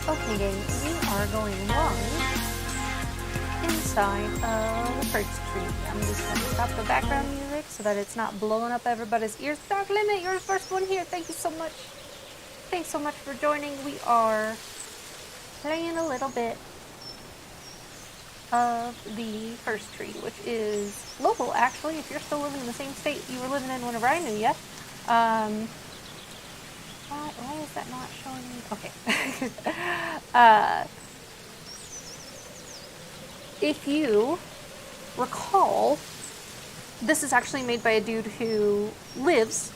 Okay, guys, we are going live inside of the first tree. I'm just going to stop the background music so that it's not blowing up everybody's ears. Dark Limit, you're the first one here. Thank you so much. Thanks so much for joining. We are playing a little bit of the first tree, which is local, actually. If you're still living in the same state you were living in whenever I knew you. Why is that not showing me? Okay. If you recall, this is actually made by a dude who lives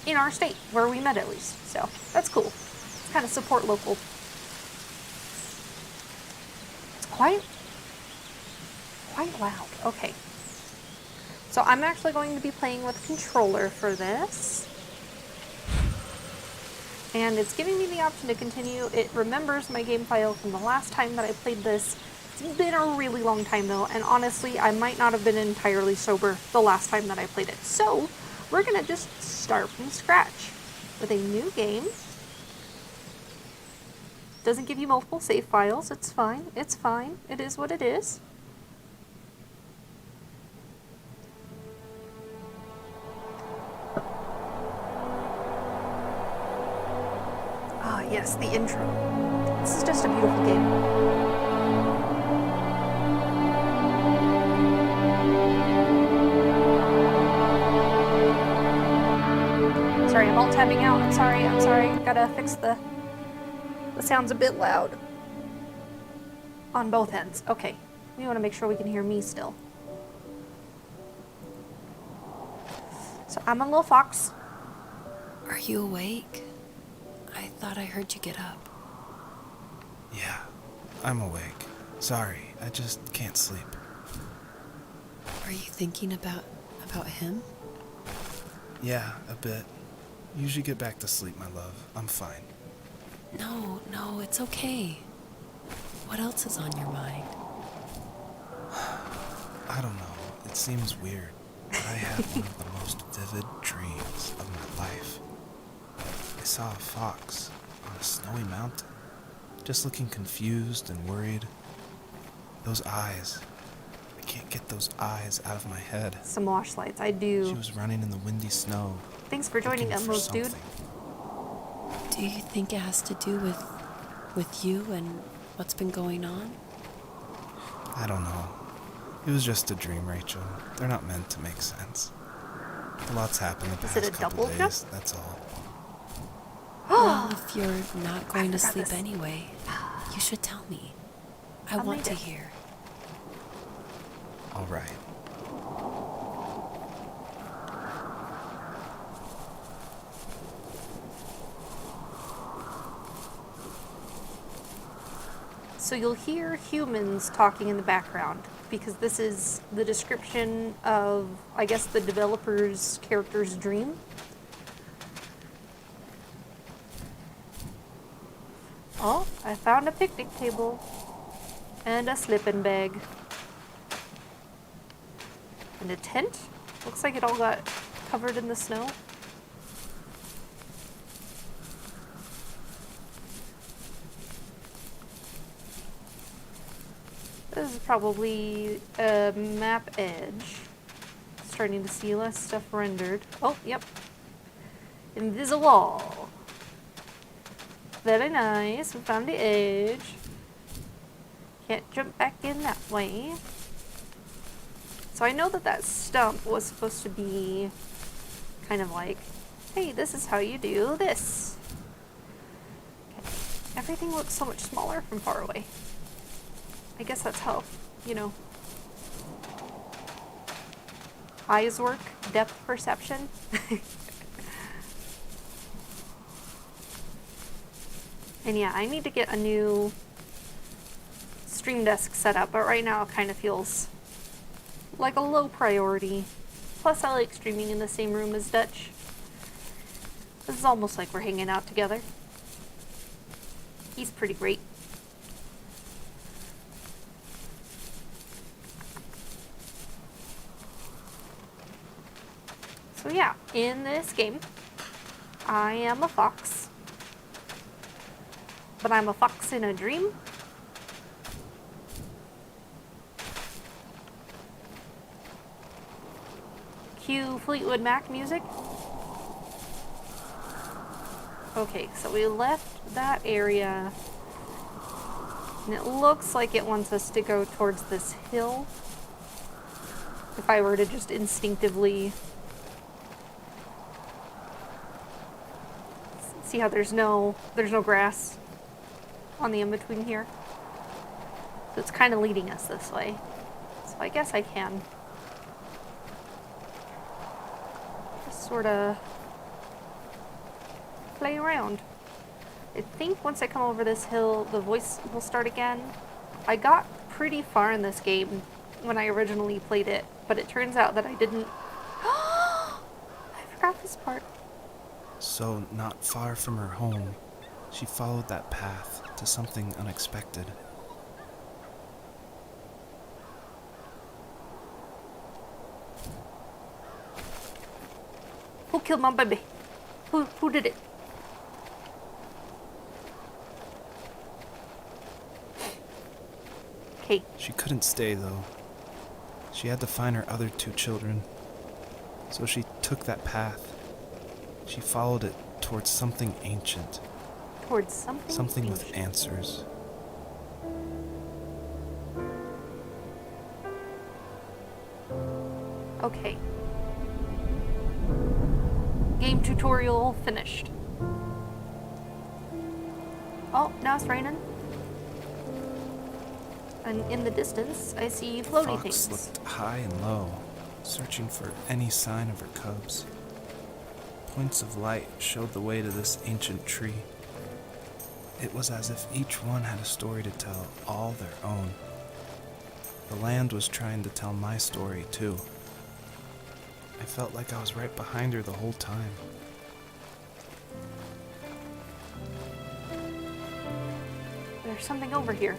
in our state, where we met at least. So that's cool. It's kind of support local. It's quite loud. Okay. So I'm actually going to be playing with a controller for this. And it's giving me the option to continue. It remembers my game file from the last time that I played this. It's been a really long time though, and honestly, I might not have been entirely sober the last time that I played it. So, we're gonna just start from scratch with a new game. Doesn't give you multiple save files. It's fine. It's fine. It is what it is. Ah, yes, the intro. This is just a beautiful game. Sorry, I'm alt tabbing out. I'm sorry. Gotta fix the sound's a bit loud on both ends. Okay, we want to make sure we can hear me still. So I'm a little fox. Are you awake? I thought I heard you get up. Yeah, I'm awake. Sorry, I just can't sleep. Are you thinking about him? Yeah, a bit. Usually get back to sleep, my love. I'm fine. No, it's okay. What else is on your mind? I don't know. It seems weird, but I had one of the most vivid dreams of my life. I saw a fox on a snowy mountain, just looking confused and worried. Those eyes. I can't get those eyes out of my head. Some wash lights, I do. She was running in the windy snow. Thanks for joining us, dude. Do you think it has to do with you and what's been going on? I don't know. It was just a dream, Rachel. They're not meant to make sense. A lot's happened the past couple days, that's all. Well, if you're not going to sleep anyway, you should tell me. I want to hear. All right. So you'll hear humans talking in the background because this is the description of, I guess, the developer's character's dream. Oh, I found a picnic table and a sleeping bag and a tent. Looks like it all got covered in the snow. This is probably a map edge. Starting to see less stuff rendered. Oh, yep. Invisible. Very nice. We found the edge. Can't jump back in that way. So I know that stump was supposed to be kind of like, hey, this is how you do this. Okay. Everything looks so much smaller from far away. I guess that's how, eyes work, depth perception. And yeah, I need to get a new stream desk set up, but right now it kind of feels like a low priority. Plus I like streaming in the same room as Dutch. This is almost like we're hanging out together. He's pretty great. So yeah, in this game, I am a fox. But I'm a fox in a dream. Cue Fleetwood Mac music. Okay, so we left that area. And it looks like it wants us to go towards this hill. If I were to just instinctively see how there's no grass on the in-between here. So it's kind of leading us this way. So I guess I can just sort of play around. I think once I come over this hill, the voice will start again. I got pretty far in this game when I originally played it, but it turns out that I didn't. I forgot this part. So, not far from her home, she followed that path to something unexpected. Who killed my baby? Who did it? Okay. She couldn't stay, though. She had to find her other 2 children. So she took that path. She followed it towards something ancient. Towards something? Something with ancient. answers. Okay. Game tutorial finished. Oh, now it's raining. And in the distance, I see floaty Fox things. looked high and low, searching for any sign of her cubs. Points of light showed the way to this ancient tree. It was as if each one had a story to tell, all their own. The land was trying to tell my story, too. I felt like I was right behind her the whole time. There's something over here.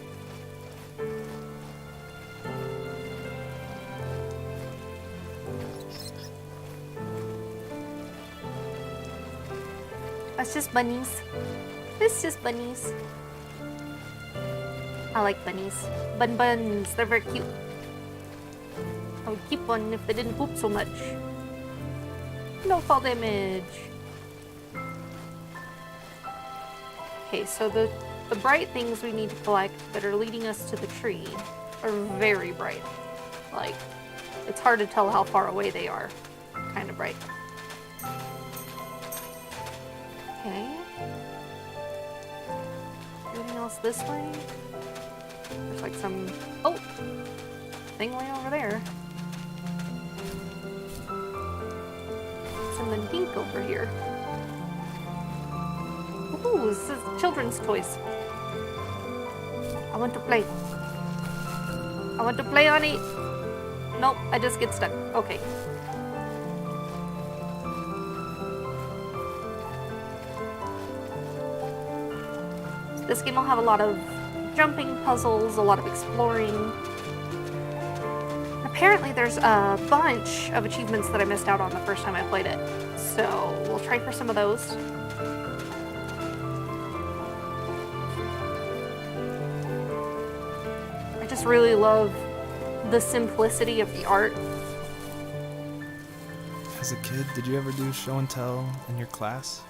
That's just bunnies. It's just bunnies. I like bunnies. Buns, they're very cute. I would keep one if they didn't poop so much. No fall damage. Okay, so the bright things we need to collect that are leading us to the tree are very bright. Like, it's hard to tell how far away they are. Kind of bright. Okay. Anything else this way? There's like some... Oh! Thing way over there. Some ink over here. Ooh, this is children's toys. I want to play. I want to play on it. Nope, I just get stuck. Okay. This game will have a lot of jumping puzzles, a lot of exploring. Apparently there's a bunch of achievements that I missed out on the first time I played it. So we'll try for some of those. I just really love the simplicity of the art. As a kid, did you ever do show and tell in your class?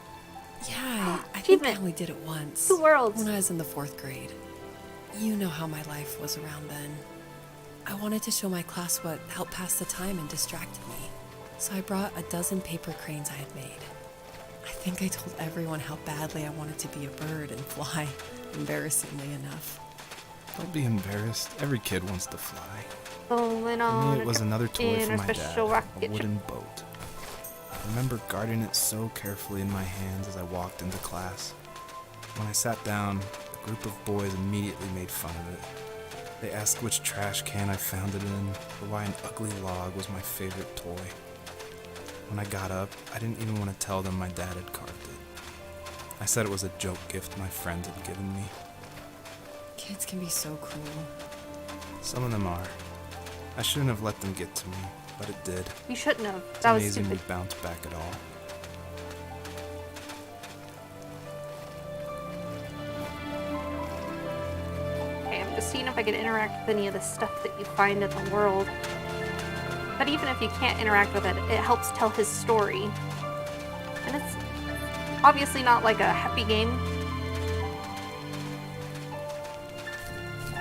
Yeah, I think I Achievement. only did it once. 2 worlds. When I was in the 4th grade. You know how my life was around then. I wanted to show my class what helped pass the time and distracted me. So I brought a dozen paper cranes I had made. I think I told everyone how badly I wanted to be a bird and fly, embarrassingly enough. Don't be embarrassed. Every kid wants to fly. Going For on me, it was another toy in from our my dad, special rocket a ship. wooden boat. I remember guarding it so carefully in my hands as I walked into class. When I sat down, a group of boys immediately made fun of it. They asked which trash can I found it in, or why an ugly log was my favorite toy. When I got up, I didn't even want to tell them my dad had carved it. I said it was a joke gift my friend had given me. Kids can be so cruel. Some of them are. I shouldn't have let them get to me, but it did. You shouldn't have. It's That was amazing stupid. we bounced back at all. was seeing if I could interact with any of the stuff that you find in the world. But even if you can't interact with it, it helps tell his story. And it's obviously not like a happy game.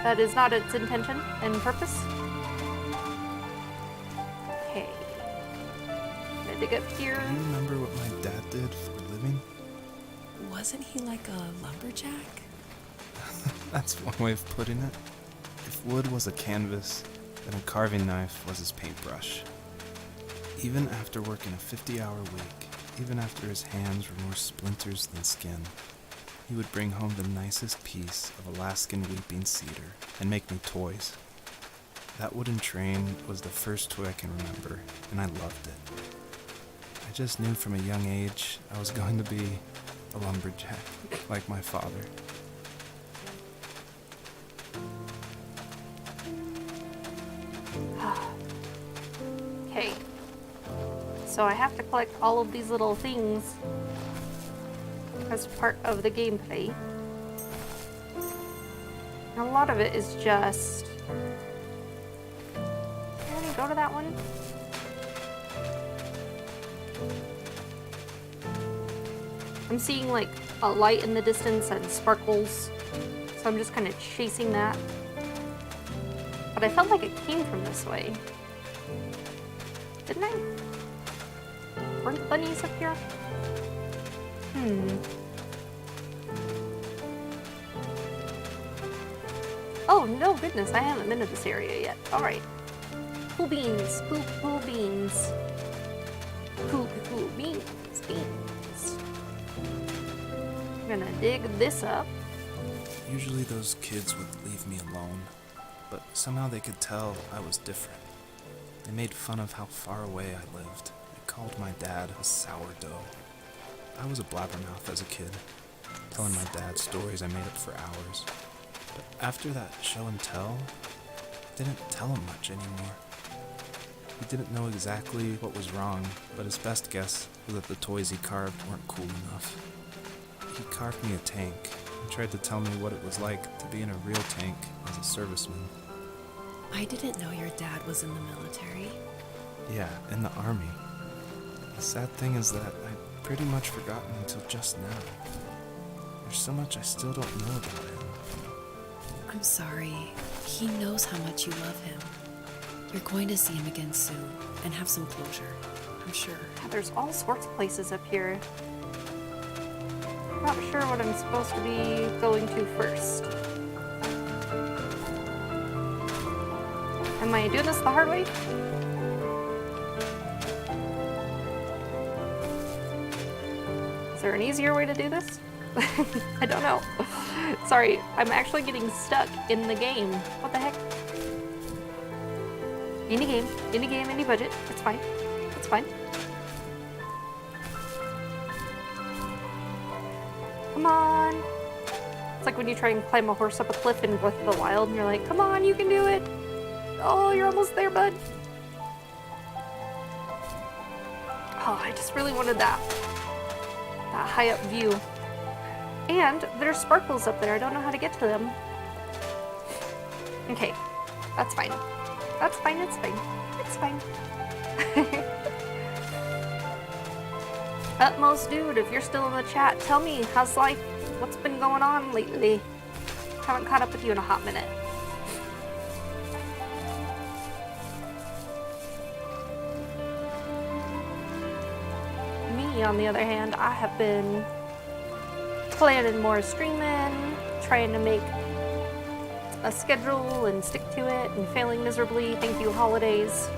That is not its intention and purpose. Okay. I'm gonna dig up here. Do you remember what my dad did for a living? Wasn't he like a lumberjack? That's one way of putting it. If wood was a canvas, then a carving knife was his paintbrush. Even after working a 50-hour week, even after his hands were more splinters than skin, he would bring home the nicest piece of Alaskan weeping cedar and make me toys. That wooden train was the first toy I can remember, and I loved it. I just knew from a young age I was going to be a lumberjack, like my father. Okay. So I have to collect all of these little things as part of the gameplay. And a lot of it is just... Can I go to that one? I'm seeing like a light in the distance and sparkles, so I'm just kind of chasing that. But I felt like it came from this way. Didn't I? Weren't the bunnies up here? Oh, no goodness, I haven't been to this area yet. Alright. Cool beans. Cool beans. Cool beans. Beans. I'm gonna dig this up. Usually those kids would leave me alone, but somehow they could tell I was different. They made fun of how far away I lived. They called my dad a sourdough. I was a blabbermouth as a kid, telling my dad stories I made up for hours. But after that show and tell, I didn't tell him much anymore. He didn't know exactly what was wrong, but his best guess was that the toys he carved weren't cool enough. He carved me a tank and tried to tell me what it was like to be in a real tank as a serviceman. I didn't know your dad was in the military. Yeah, in the army. The sad thing is that I'd pretty much forgotten until just now. There's so much I still don't know about him. I'm sorry. He knows how much you love him. You're going to see him again soon and have some closure, I'm sure. Yeah, there's all sorts of places up here. Not sure what I'm supposed to be going to first. Am I doing this the hard way? Is there an easier way to do this? I don't know. Sorry, I'm actually getting stuck in the game. What the heck? Any game, any budget. It's fine. It's fine. Come on. It's like when you try and climb a horse up a cliff in Breath of the Wild and you're like, come on, you can do it. Oh, you're almost there, bud. Oh, I just really wanted that high up view. And there's sparkles up there. I don't know how to get to them. Okay, that's fine. That's fine, it's fine. It's fine. Utmost dude, if you're still in the chat, tell me, how's life? What's been going on lately? Haven't caught up with you in a hot minute. Me, on the other hand, I have been planning more streaming, trying to make a schedule and stick to it, and failing miserably. Thank you, holidays.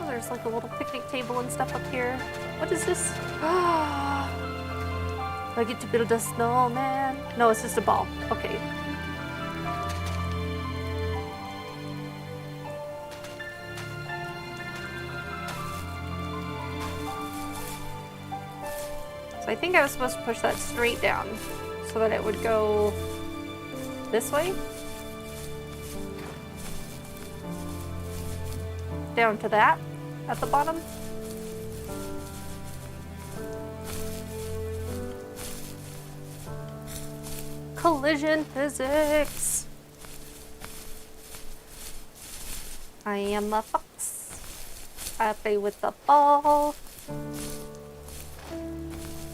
Oh, there's like a little picnic table and stuff up here. What is this? I get to build a snowman. No, it's just a ball. Okay. So I think I was supposed to push that straight down so that it would go this way. Down to that at the bottom. collision physics. I am a fox. I play with the ball.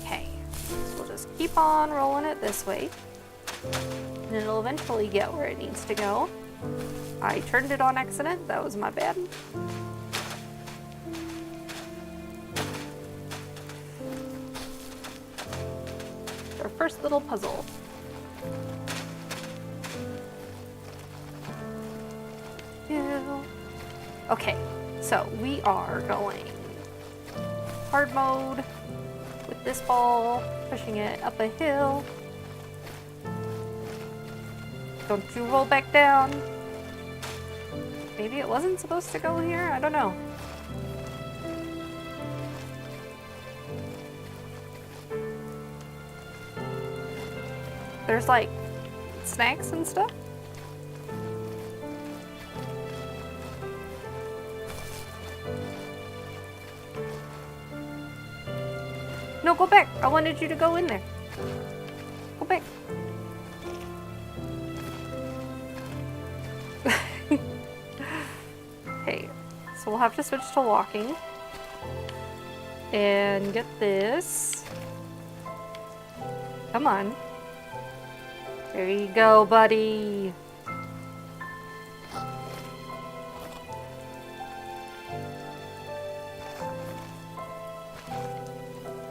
Okay, so we'll just keep on rolling it this way. And it'll eventually get where it needs to go. I turned it on accident. That was my bad. Our first little puzzle. Okay, so we are going hard mode with this ball, pushing it up a hill. Don't you roll back down. Maybe it wasn't supposed to go here? I don't know. There's like snacks and stuff. No, go back. I wanted you to go in there. Go back. Okay, so we'll have to switch to walking. And get this. Come on. There you go, buddy.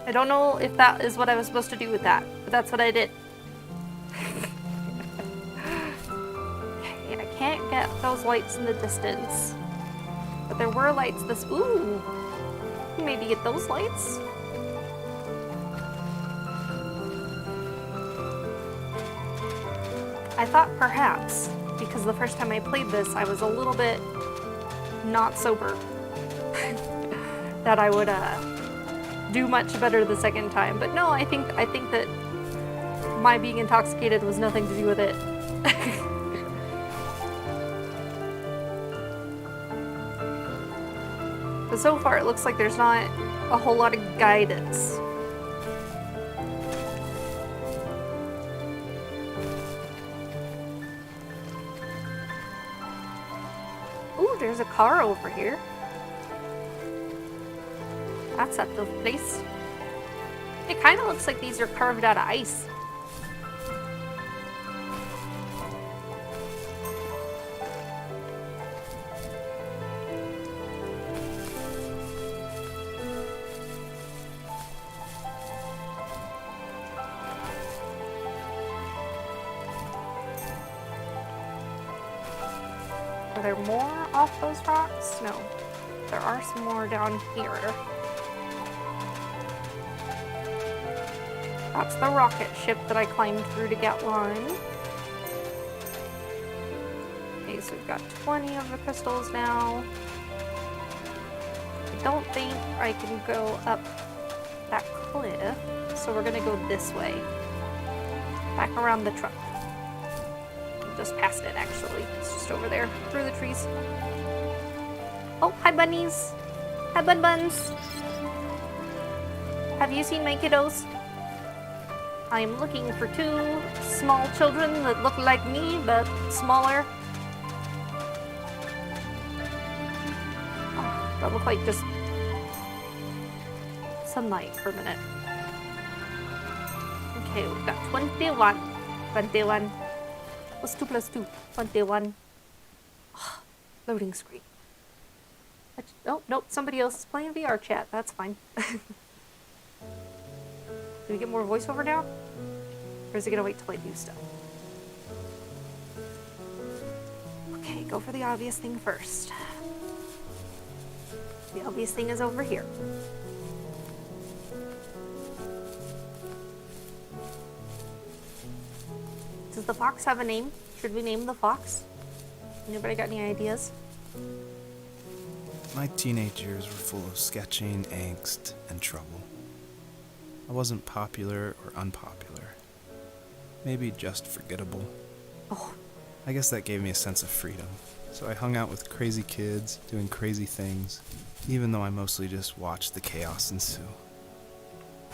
I don't know if that is what I was supposed to do with that, but that's what I did. Okay, I can't get those lights in the distance. But there were lights this... Ooh! Maybe get those lights? I thought perhaps, because the first time I played this, I was a little bit not sober, that I would do much better the second time. But no, I think that my being intoxicated was nothing to do with it. But so far, it looks like there's not a whole lot of guidance. Ooh, there's a car over here. That's at the place. It kind of looks like these are carved out of ice. Are there more off those rocks? No. There are some more down here. That's the rocket ship that I climbed through to get one. Okay, so we've got 20 of the crystals now. I don't think I can go up that cliff, so we're gonna go this way. Back around the truck. Just past it, actually. It's just over there, through the trees. Oh, hi bunnies! Hi bun buns! Have you seen my kiddos? I'm looking for two small children that look like me, but smaller. Oh, that looked like just sunlight for a minute. Okay, we've got 21. 21. What's 2 plus 2? 21. Oh, loading screen. Oh, nope, somebody else is playing VR chat. That's fine. Do we get more voiceover now? Or is it gonna wait till I do stuff? Okay, go for the obvious thing first. The obvious thing is over here. Does the fox have a name? Should we name the fox? Anybody got any ideas? My teenage years were full of sketching, angst, and trouble. I wasn't popular or unpopular. Maybe just forgettable. Oh, I guess that gave me a sense of freedom. So I hung out with crazy kids, doing crazy things, even though I mostly just watched the chaos ensue.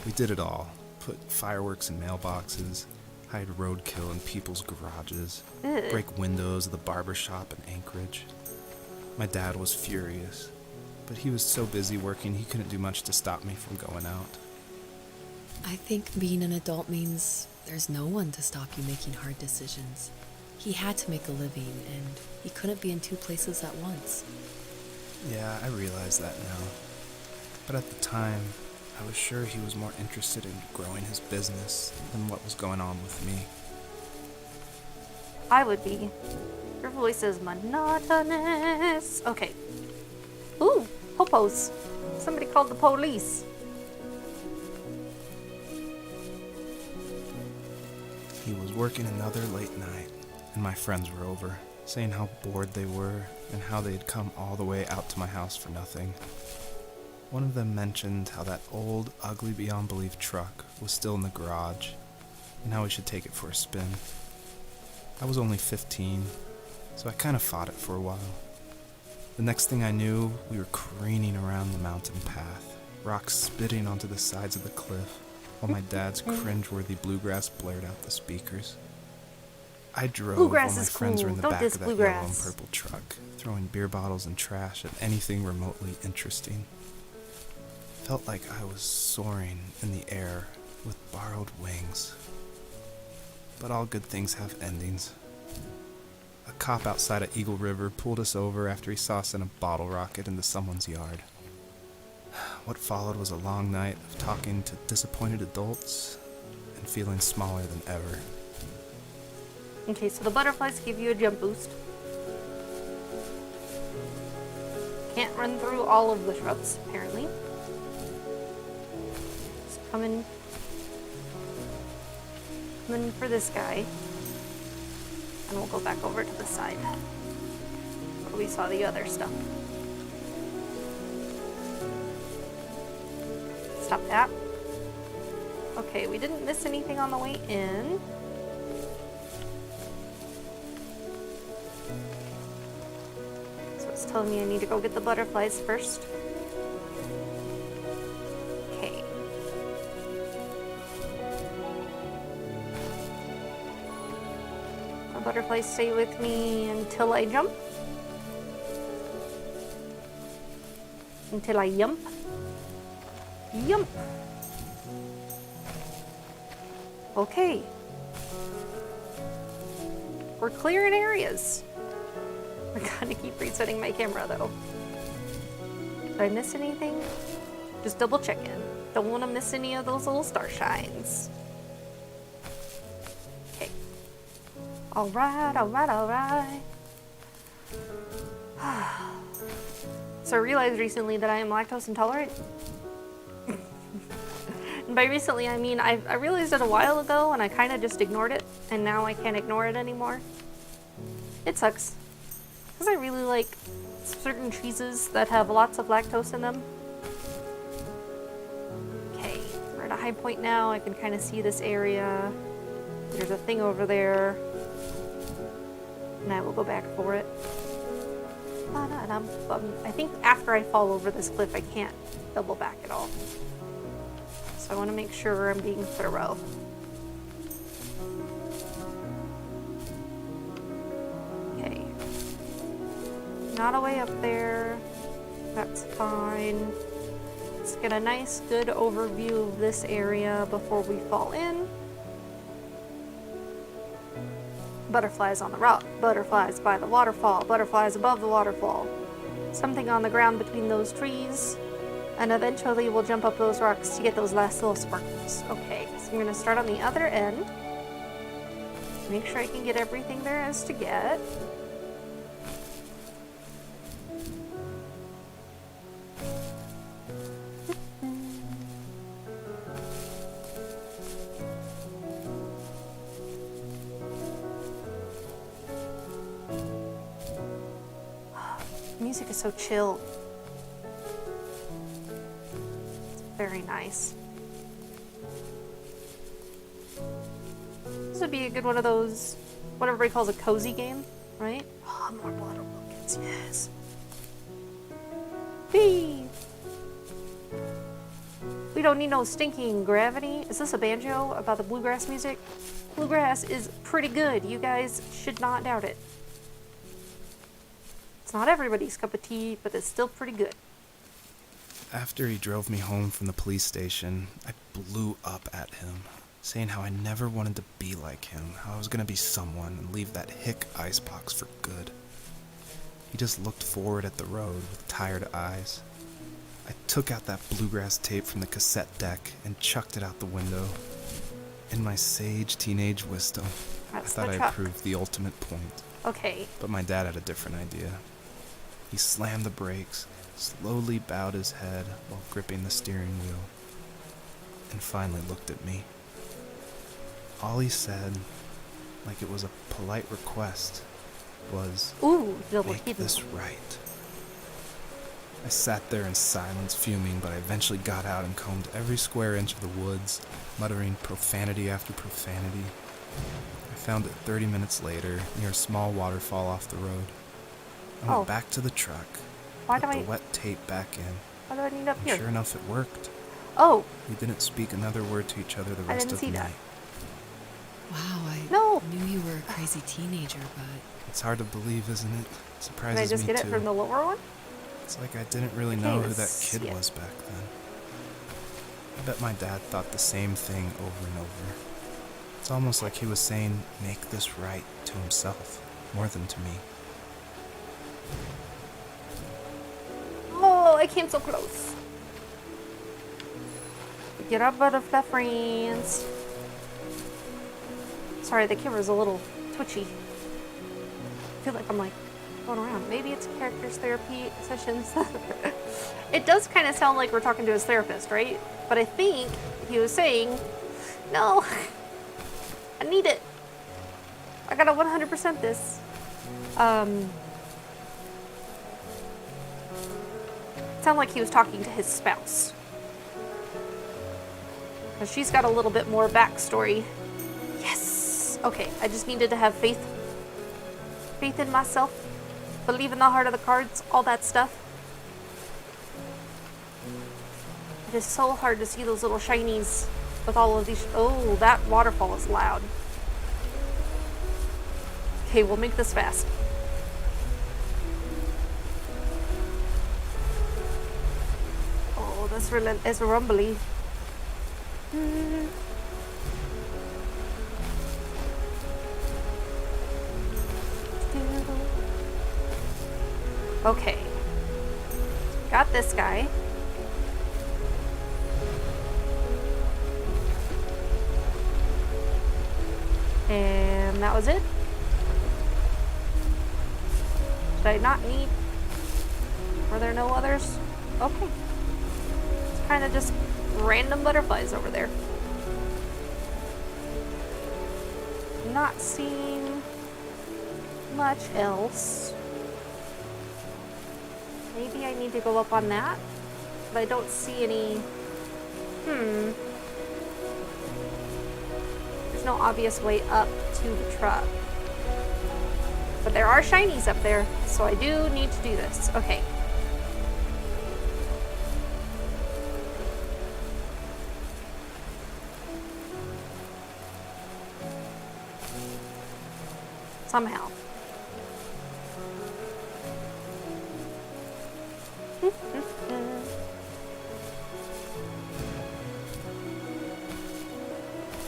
We did it all. Put fireworks in mailboxes, hide roadkill in people's garages, Ugh. break windows of the barber shop in Anchorage. My dad was furious, but he was so busy working he couldn't do much to stop me from going out. I think being an adult means there's no one to stop you making hard decisions. He had to make a living, and he couldn't be in two places at once. Yeah, I realize that now. But at the time, I was sure he was more interested in growing his business than what was going on with me. I would be. Your voice is monotonous. Okay. Ooh, popos. Somebody called the police. He was working another late night, and my friends were over, saying how bored they were and how they had come all the way out to my house for nothing. One of them mentioned how that old, ugly beyond belief truck was still in the garage, and how we should take it for a spin. I was only 15, so I kind of fought it for a while. The next thing I knew, we were careening around the mountain path, rocks spitting onto the sides of the cliff, while my dad's cringeworthy bluegrass blared out the speakers. I drove Bluegrass while my is friends were in cool. the Don't back diss of that yellow and bluegrass. purple truck, throwing beer bottles and trash at anything remotely interesting. Felt like I was soaring in the air with borrowed wings. But all good things have endings. A cop outside of Eagle River pulled us over after he saw us in a bottle rocket into someone's yard. What followed was a long night of talking to disappointed adults and feeling smaller than ever. Okay, so the butterflies give you a jump boost. Can't run through all of the shrubs, apparently. Just coming for this guy. And we'll go back over to the side where we saw the other stuff. Stop that. Okay, we didn't miss anything on the way in. So it's telling me I need to go get the butterflies first. Okay. The butterflies stay with me until I jump. Until I yump. Yump. Okay. We're clearing areas. I gotta keep resetting my camera though. Did I miss anything? Just double checking. Don't want to miss any of those little star shines. Okay. Alright, alright, alright. So I realized recently that I am lactose intolerant. And by recently, I mean I realized it a while ago and I kind of just ignored it, and now I can't ignore it anymore. It sucks. Because I really like certain cheeses that have lots of lactose in them. Okay, we're at a high point now. I can kind of see this area. There's a thing over there. And I will go back for it. I think after I fall over this cliff, I can't double back at all. So I want to make sure I'm being thorough. Okay. Not a way up there. That's fine. Let's get a nice, good overview of this area before we fall in. Butterflies on the rock, butterflies by the waterfall, butterflies above the waterfall. Something on the ground between those trees. And eventually we'll jump up those rocks to get those last little sparkles. Okay, so I'm going to start on the other end. Make sure I can get everything there is to get. Music is so chill. It's very nice. This would be a good one of those, what everybody calls a cozy game, right? Oh, more blood rockets, yes. Whee! We We don't need no stinking gravity. Is this a banjo about the bluegrass music? Bluegrass is pretty good. You guys should not doubt it. It's not everybody's cup of tea, but it's still pretty good. After he drove me home from the police station, I blew up at him, saying how I never wanted to be like him, how I was gonna be someone and leave that hick icebox for good. He just looked forward at the road with tired eyes. I took out that bluegrass tape from the cassette deck and chucked it out the window. In my sage teenage wisdom, That's I thought the I truck. proved the ultimate point. Okay. But my dad had a different idea. He slammed the brakes, slowly bowed his head while gripping the steering wheel, and finally looked at me. All he said, like it was a polite request, was, Ooh, double "Make hidden. this right." I sat there in silence, fuming, but I eventually got out and combed every square inch of the woods, muttering profanity after profanity. I found it 30 minutes later, near a small waterfall off the road. I went Oh. back to the truck, Why put do the I? wet tape back in, Why do I need up and here? sure enough it worked. Oh, We didn't speak another word to each other the rest didn't of see the that. night. Wow, I No. knew you were a crazy teenager, but It's hard to believe, isn't it? Did I Surprises just me get it too. from the lower one? It's like I didn't really I can't know even who that see kid it. was back then. I bet my dad thought the same thing over and over. It's almost like he was saying, "Make this right," to himself, more than to me. Oh, I came so close. Get our butterfly friends. Sorry, the camera's a little twitchy. I feel like I'm like going around. Maybe it's characters therapy sessions. It does kind of sound like we're talking to his therapist, right? But I think he was saying, no, I need it. I gotta 100% this. Sound like he was talking to his spouse. Because she's got a little bit more backstory. Yes! Okay, I just needed to have faith. Faith in myself. Believe in the heart of the cards. All that stuff. It is so hard to see those little shinies with all of these. Oh, that waterfall is loud. Okay, we'll make this fast. Oh, this is rumbly. Okay. Got this guy. And that was it. Did I not need? Were there no others? Okay. It's kind of just random butterflies over there. Not seeing much else. Maybe I need to go up on that, but I don't see any. There's no obvious way up to the truck. But there are shinies up there, so I do need to do this. Okay. Somehow.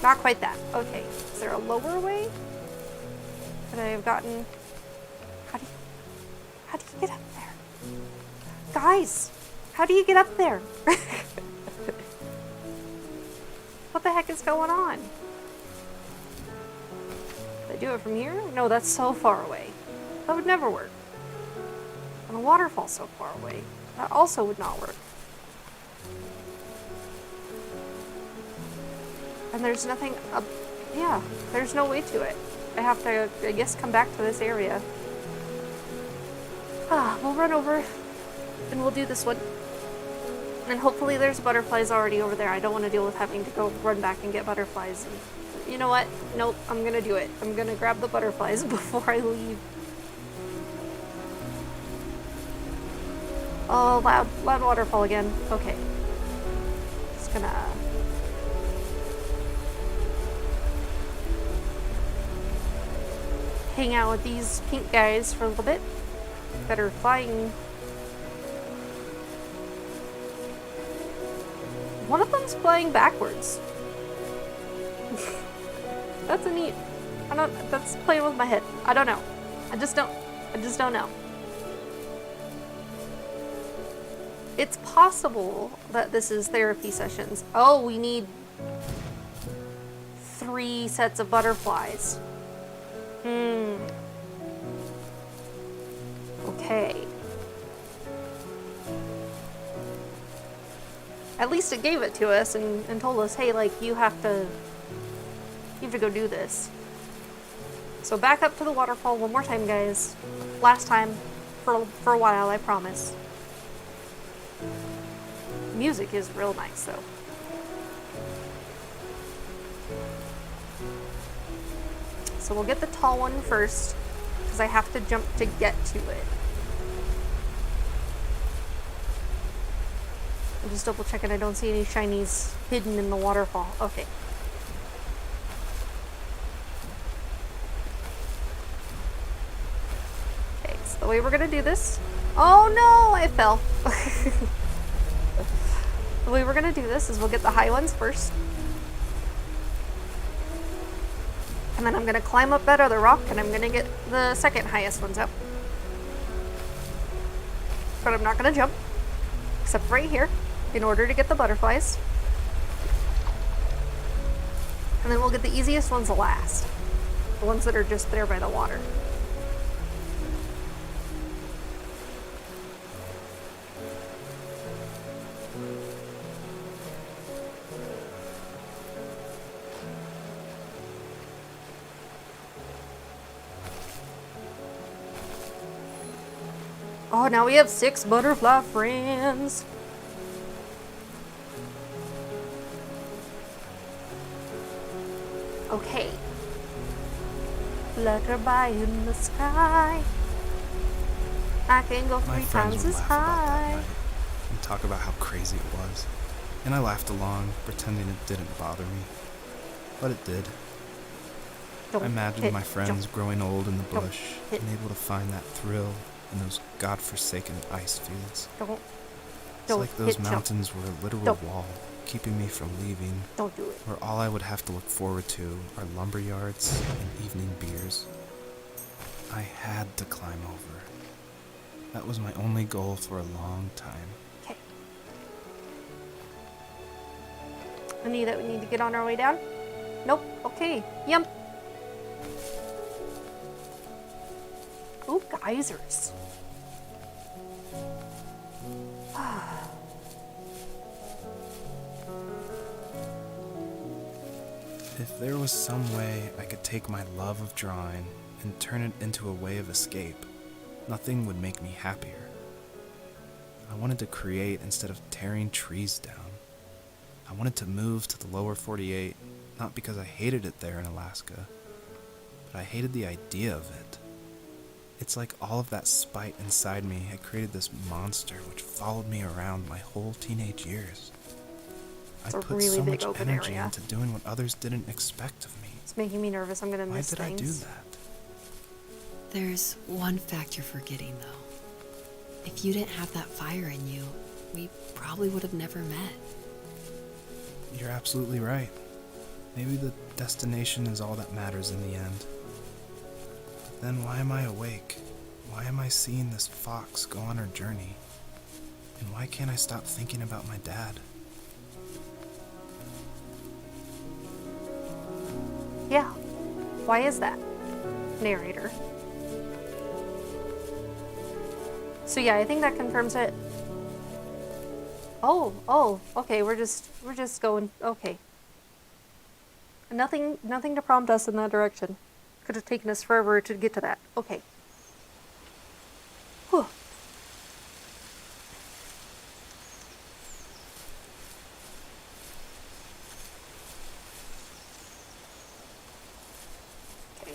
Not quite that. Okay. Is there a lower way? Could I have gotten... How do you get up there? Guys! How do you get up there? What the heck is going on? Did I do it from here? No, that's so far away. That would never work. And a waterfall so far away. That also would not work. And there's nothing up. Yeah, there's no way to it. I have to, I guess, come back to this area. We'll run over and we'll do this one. And hopefully there's butterflies already over there. I don't want to deal with having to go run back and get butterflies. And you know what? Nope, I'm going to do it. I'm going to grab the butterflies before I leave. Oh, loud waterfall again. Okay. Just Gonna hang out with these pink guys for a little bit that are flying. One of them's flying backwards. That's a neat. That's playing with my head. I don't know. I just don't know. It's possible that this is therapy sessions. Oh, we need 3 sets of butterflies. Okay. At least it gave it to us and told us, hey, like, you have to go do this. So back up to the waterfall one more time, guys. Last time for a while, I promise. Music is real nice, though. So we'll get the tall one first, because I have to jump to get to it. I'm just double checking I don't see any shinies hidden in the waterfall. Okay. Okay, so the way we're gonna do this... Oh no, I fell. The way we're gonna do this is we'll get the high ones first. And then I'm gonna climb up that other rock and I'm gonna get the second highest ones up. But I'm not gonna jump, except right here, in order to get the butterflies. And then we'll get the easiest ones last. The ones that are just there by the water. Oh, now we have 6 butterfly friends. Okay. Flutter by in the sky. I can go 3 times as high. And talk about how crazy it was. And I laughed along, pretending it didn't bother me. But it did. I imagined my friends growing old in the bush and able to find that thrill in those godforsaken ice fields. It's like those mountains were a literal wall, keeping me from leaving. Don't do it. Where all I would have to look forward to are lumber yards and evening beers. I had to climb over. That was my only goal for a long time. Okay. Any that we need to get on our way down? Nope. Okay. Yum. Ooh, geysers. If there was some way I could take my love of drawing and turn it into a way of escape, nothing would make me happier. I wanted to create instead of tearing trees down. I wanted to move to the lower 48, not because I hated it there in Alaska, but I hated the idea of it. It's like all of that spite inside me had created this monster which followed me around my whole teenage years. I put really so big much open energy area. into doing what others didn't expect of me. It's making me nervous. I'm gonna miss things. Why did I do that? There's one fact you're forgetting, though. If you didn't have that fire in you, we probably would have never met. You're absolutely right. Maybe the destination is all that matters in the end. But then why am I awake? Why am I seeing this fox go on her journey? And why can't I stop thinking about my dad? Yeah. Why is that? Narrator. So yeah, I think that confirms it. Oh, okay, we're just going, okay. Nothing to prompt us in that direction. Could have taken us forever to get to that. Okay. Whew. Okay.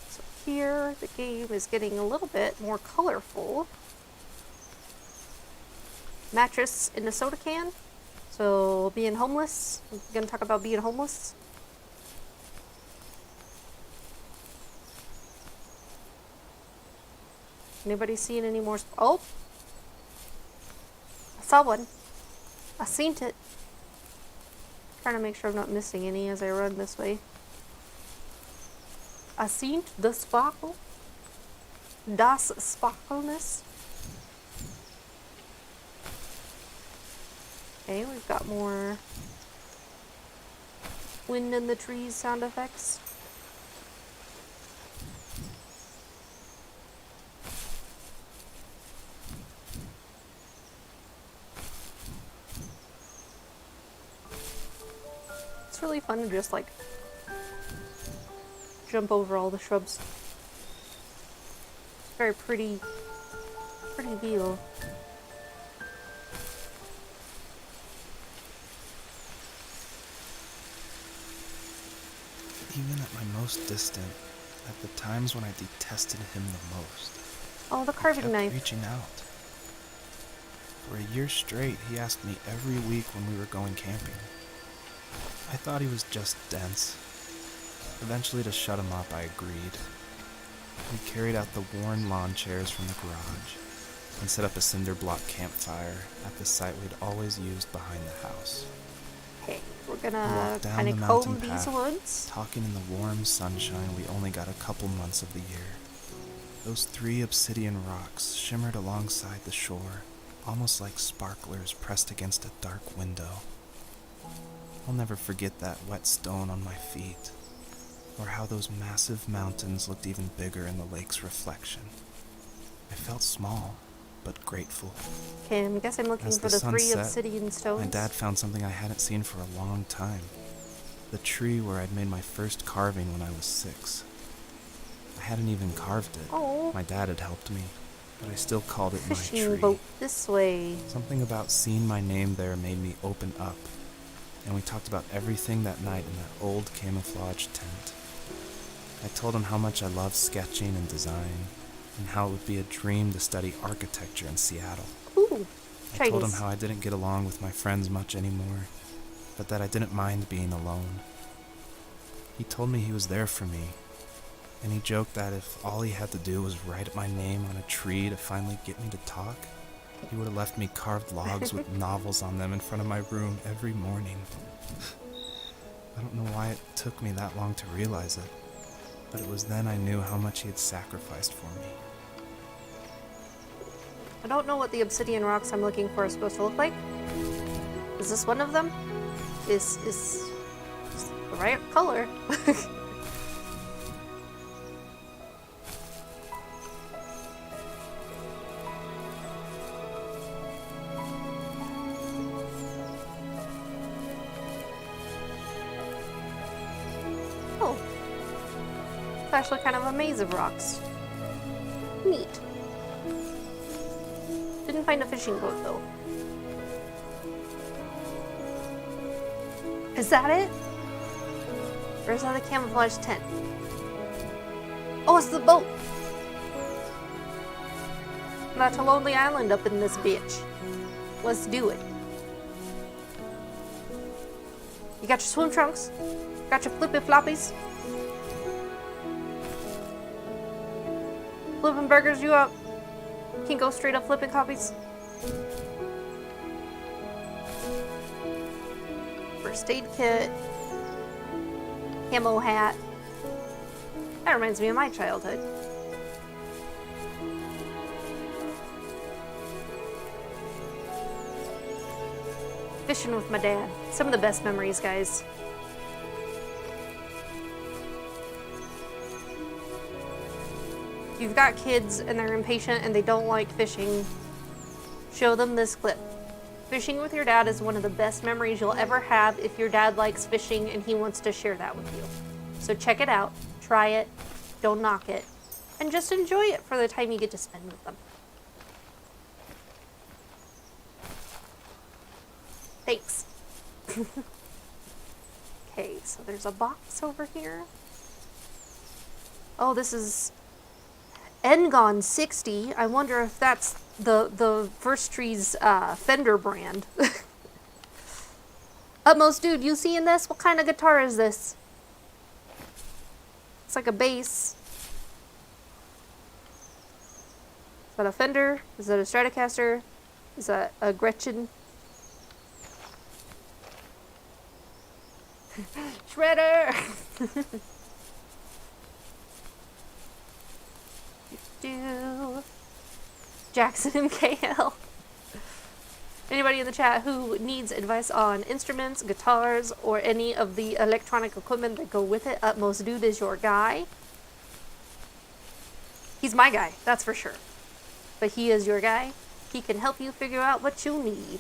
So here. The game is getting a little bit more colorful. Mattress in a soda can. So being homeless. We're gonna talk about being homeless. Anybody seeing any more? Oh, I saw one. I seen it. Trying to make sure I'm not missing any as I run this way. I seen the sparkle. Das Sparkleness. Okay, we've got more wind in the trees sound effects. It's really fun to just like jump over all the shrubs. It's very pretty view. Even at my most distant, at the times when I detested him the most, Oh, the I carving kept knife. reaching out. For a year straight, he asked me every week when we were going camping. I thought he was just dense. Eventually, to shut him up, I agreed. We carried out the worn lawn chairs from the garage and set up a cinder block campfire at the site we'd always used behind the house. Okay, we're We gonna walked down kind the of mountain comb these path, woods. talking in the warm sunshine we only got a couple months of the year. Those 3 obsidian rocks shimmered alongside the shore, almost like sparklers pressed against a dark window. I'll never forget that wet stone on my feet, or how those massive mountains looked even bigger in the lake's reflection. I felt small, but grateful. Okay, I guess I'm looking As for the the sun 3 set, obsidian stones. My dad found something I hadn't seen for a long time. The tree where I'd made my first carving when I was 6. I hadn't even carved it. Oh, My dad had helped me, but I still called it my fishing tree. boat this way. Something about seeing my name there made me open up, and we talked about everything that night in that old camouflage tent. I told him how much I loved sketching and design, and how it would be a dream to study architecture in Seattle. Ooh, I told him Chinese. how I didn't get along with my friends much anymore, but that I didn't mind being alone. He told me he was there for me, and he joked that if all he had to do was write my name on a tree to finally get me to talk, he would have left me carved logs with novels on them in front of my room every morning. I don't know why it took me that long to realize it, but it was then I knew how much he had sacrificed for me. I don't know what the obsidian rocks I'm looking for are supposed to look like. Is this one of them? This is the right color. Oh. It's actually kind of a maze of rocks. Neat. Didn't find a fishing boat though. Is that it? Or is that a camouflage tent? Oh, it's the boat! That's a lonely island up in this bitch. Let's do it. You got your swim trunks? Got your flippy floppies? Flipping burgers you up? Can go straight up flipping copies. First aid kit. Camo hat. That reminds me of my childhood. Fishing with my dad. Some of the best memories, guys. If you've got kids and they're impatient and they don't like fishing, show them this clip. Fishing with your dad is one of the best memories you'll ever have if your dad likes fishing and he wants to share that with you. So check it out, try it, don't knock it, and just enjoy it for the time you get to spend with them. Thanks. Okay, so there's a box over here. Oh, this is Engon 60. I wonder if that's the First Tree's Fender brand. Utmost dude, you seeing this? What kind of guitar is this? It's like a bass. Is that a Fender? Is that a Stratocaster? Is that a Gretchen? Shredder! Do Jackson and KL. Anybody in the chat who needs advice on instruments, guitars, or any of the electronic equipment that go with it, Utmost Dude is your guy. He's my guy, that's for sure. But he is your guy. He can help you figure out what you need.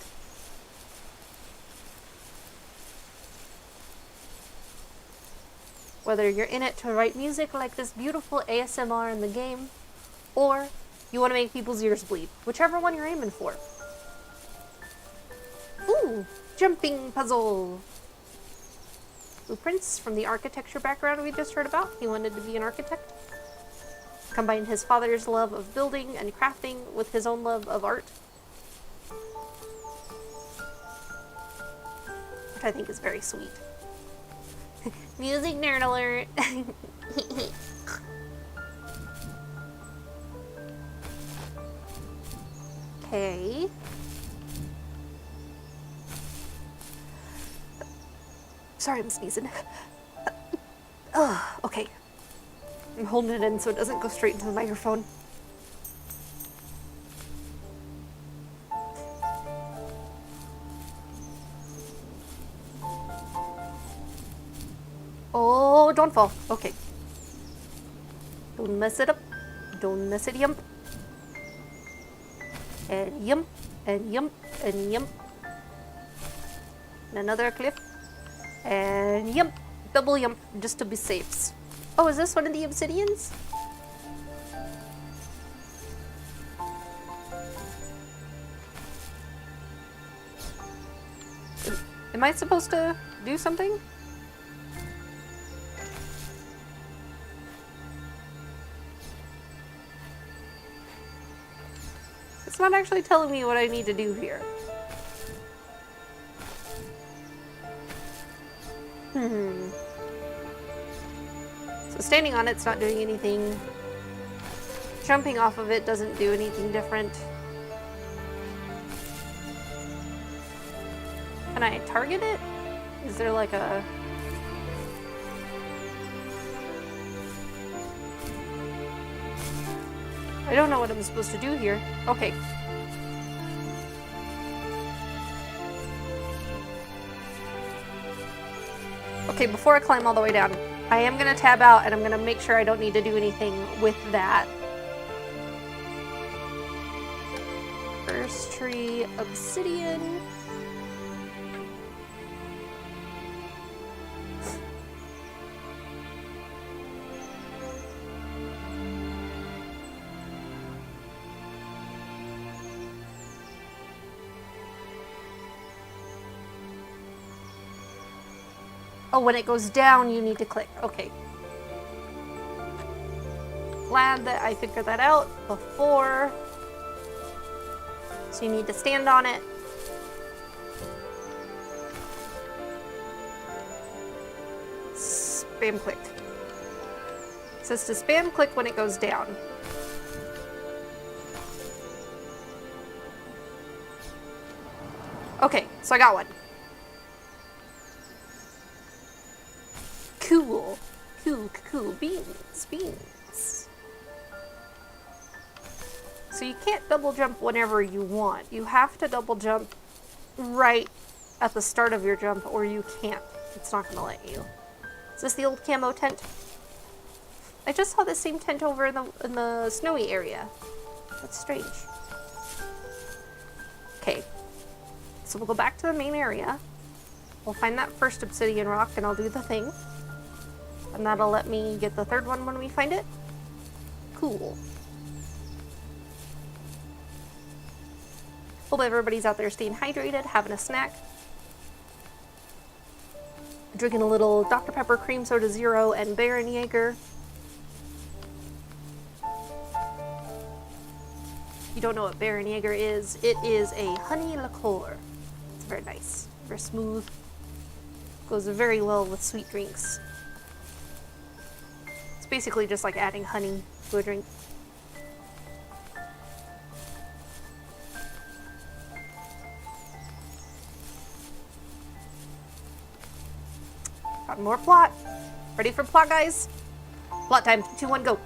Whether you're in it to write music like this beautiful ASMR in the game, or you want to make people's ears bleed. Whichever one you're aiming for. Ooh, jumping puzzle. Blueprints from the architecture background we just heard about. He wanted to be an architect. Combined his father's love of building and crafting with his own love of art. Which I think is very sweet. Music nerd alert. Okay. Sorry, I'm sneezing. Okay. I'm holding it in so it doesn't go straight into the microphone. Oh, don't fall. Okay. Don't mess it up. Don't mess it up. And yum, and yum, and yum. And another cliff. And yum. Double yum, just to be safe. Oh, is this one of the obsidians? Am I supposed to do something? It's not actually telling me what I need to do here. So standing on it's not doing anything. Jumping off of it doesn't do anything different. Can I target it? Is there like a... I don't know what I'm supposed to do here. Okay. Okay, before I climb all the way down, I am going to tab out and I'm going to make sure I don't need to do anything with that. First tree, obsidian. Oh, when it goes down, you need to click. Okay. Glad that I figured that out before. So you need to stand on it. Spam click. It says to spam click when it goes down. Okay, so I got one. Cool. Cool. Beans. So you can't double jump whenever you want. You have to double jump right at the start of your jump or you can't. It's not going to let you. Is this the old camo tent? I just saw the same tent over in the snowy area. That's strange. Okay. So we'll go back to the main area. We'll find that first obsidian rock and I'll do the thing. And that'll let me get the third one when we find it. Cool. Hope everybody's out there staying hydrated, having a snack. Drinking a little Dr. Pepper Cream Soda Zero and Baron Jaeger. you don't know what Baron Jaeger is, it is a honey liqueur. It's very nice, very smooth. Goes very well with sweet drinks. It's basically just like adding honey to a drink. Got more plot. Ready for plot, guys? Plot time. 2, 1, go.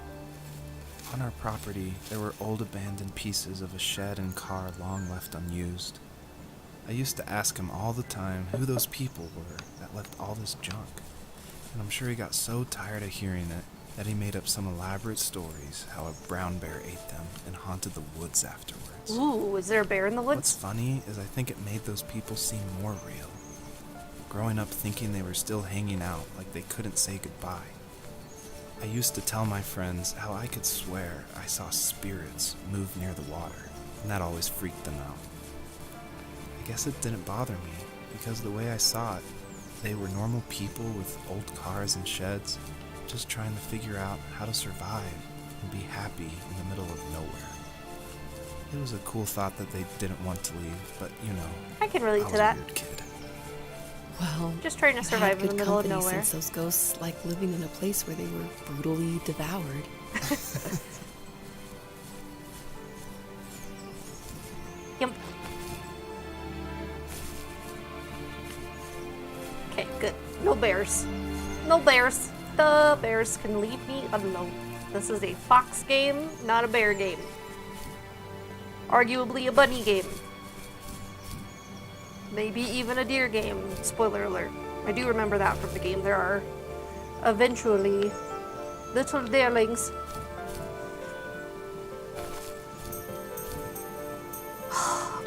On our property, there were old abandoned pieces of a shed and car long left unused. I used to ask him all the time who those people were that left all this junk, and I'm sure he got so tired of hearing it that he made up some elaborate stories how a brown bear ate them and haunted the woods afterwards. Ooh, is there a bear in the What's woods? funny is I think it made those people seem more real. Growing up thinking they were still hanging out like they couldn't say goodbye. I used to tell my friends how I could swear I saw spirits move near the water, and that always freaked them out. I guess it didn't bother me, because the way I saw it, they were normal people with old cars and sheds, just trying to figure out how to survive and be happy in the middle of nowhere. It was a cool thought that they didn't want to leave, but you know, I can relate I to was that. a weird kid. Well, Just trying to you survive had in the good middle of company nowhere. Since those ghosts like living in a place where they were brutally devoured. Yep. Okay, good. No bears. No bears. The bears can leave me alone. This is a fox game, not a bear game. Arguably a bunny game. Maybe even a deer game. Spoiler alert. I do remember that from the game. There are eventually little deerlings.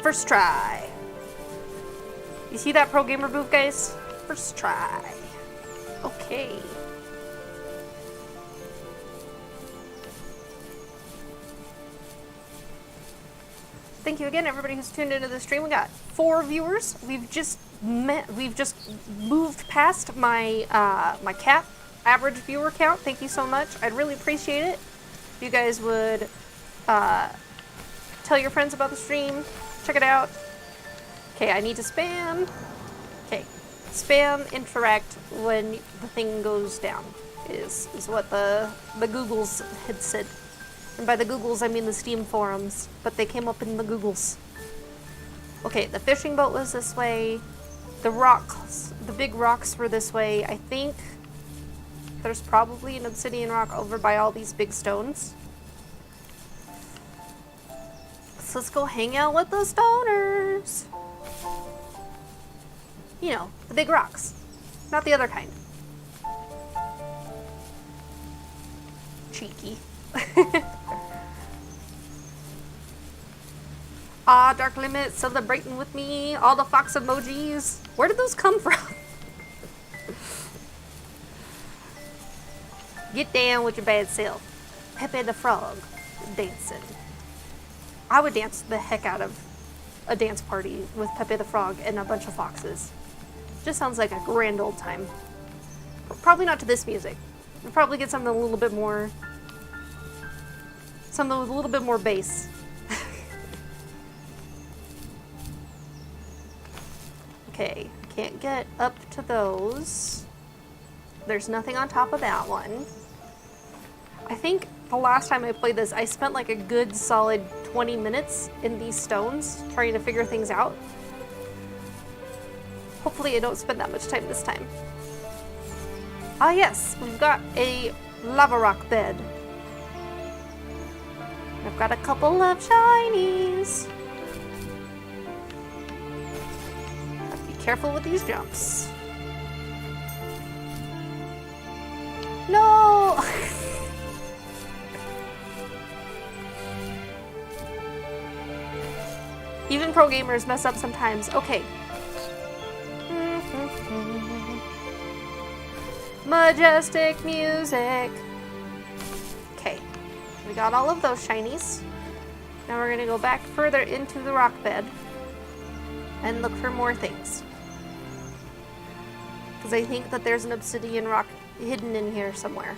First try. You see that pro gamer move, guys? First try. Okay. Thank you again, everybody who's tuned into the stream. We got 4 viewers. We've just moved past my my cap average viewer count. Thank you so much. I'd really appreciate it if you guys would tell your friends about the stream. Check it out. Okay, I need to spam. Okay, spam interact when the thing goes down is what the Googles had said. And by the Googles, I mean the Steam forums, but they came up in the Googles. Okay, the fishing boat was this way. The rocks, the big rocks were this way. I think there's probably an obsidian rock over by all these big stones. So let's go hang out with the stoners. You know, the big rocks, not the other kind. Cheeky. Ah, Dark Limit celebrating with me. All the fox emojis. Where did those come from? Get down with your bad self. Pepe the Frog dancing. I would dance the heck out of a dance party with Pepe the Frog and a bunch of foxes. Just sounds like a grand old time. Probably not to this music. We'll probably get something a little bit more... something with a little bit more bass. Okay, can't get up to those. There's nothing on top of that one. I think the last time I played this, I spent like a good solid 20 minutes in these stones trying to figure things out. Hopefully I don't spend that much time this time. Ah yes, we've got a lava rock bed. I've got a couple of shinies. Have to be careful with these jumps. No! Even pro gamers mess up sometimes. Okay. Majestic music. Okay. We got all of those shinies. Now we're gonna go back further into the rock bed and look for more things. Because I think that there's an obsidian rock hidden in here somewhere.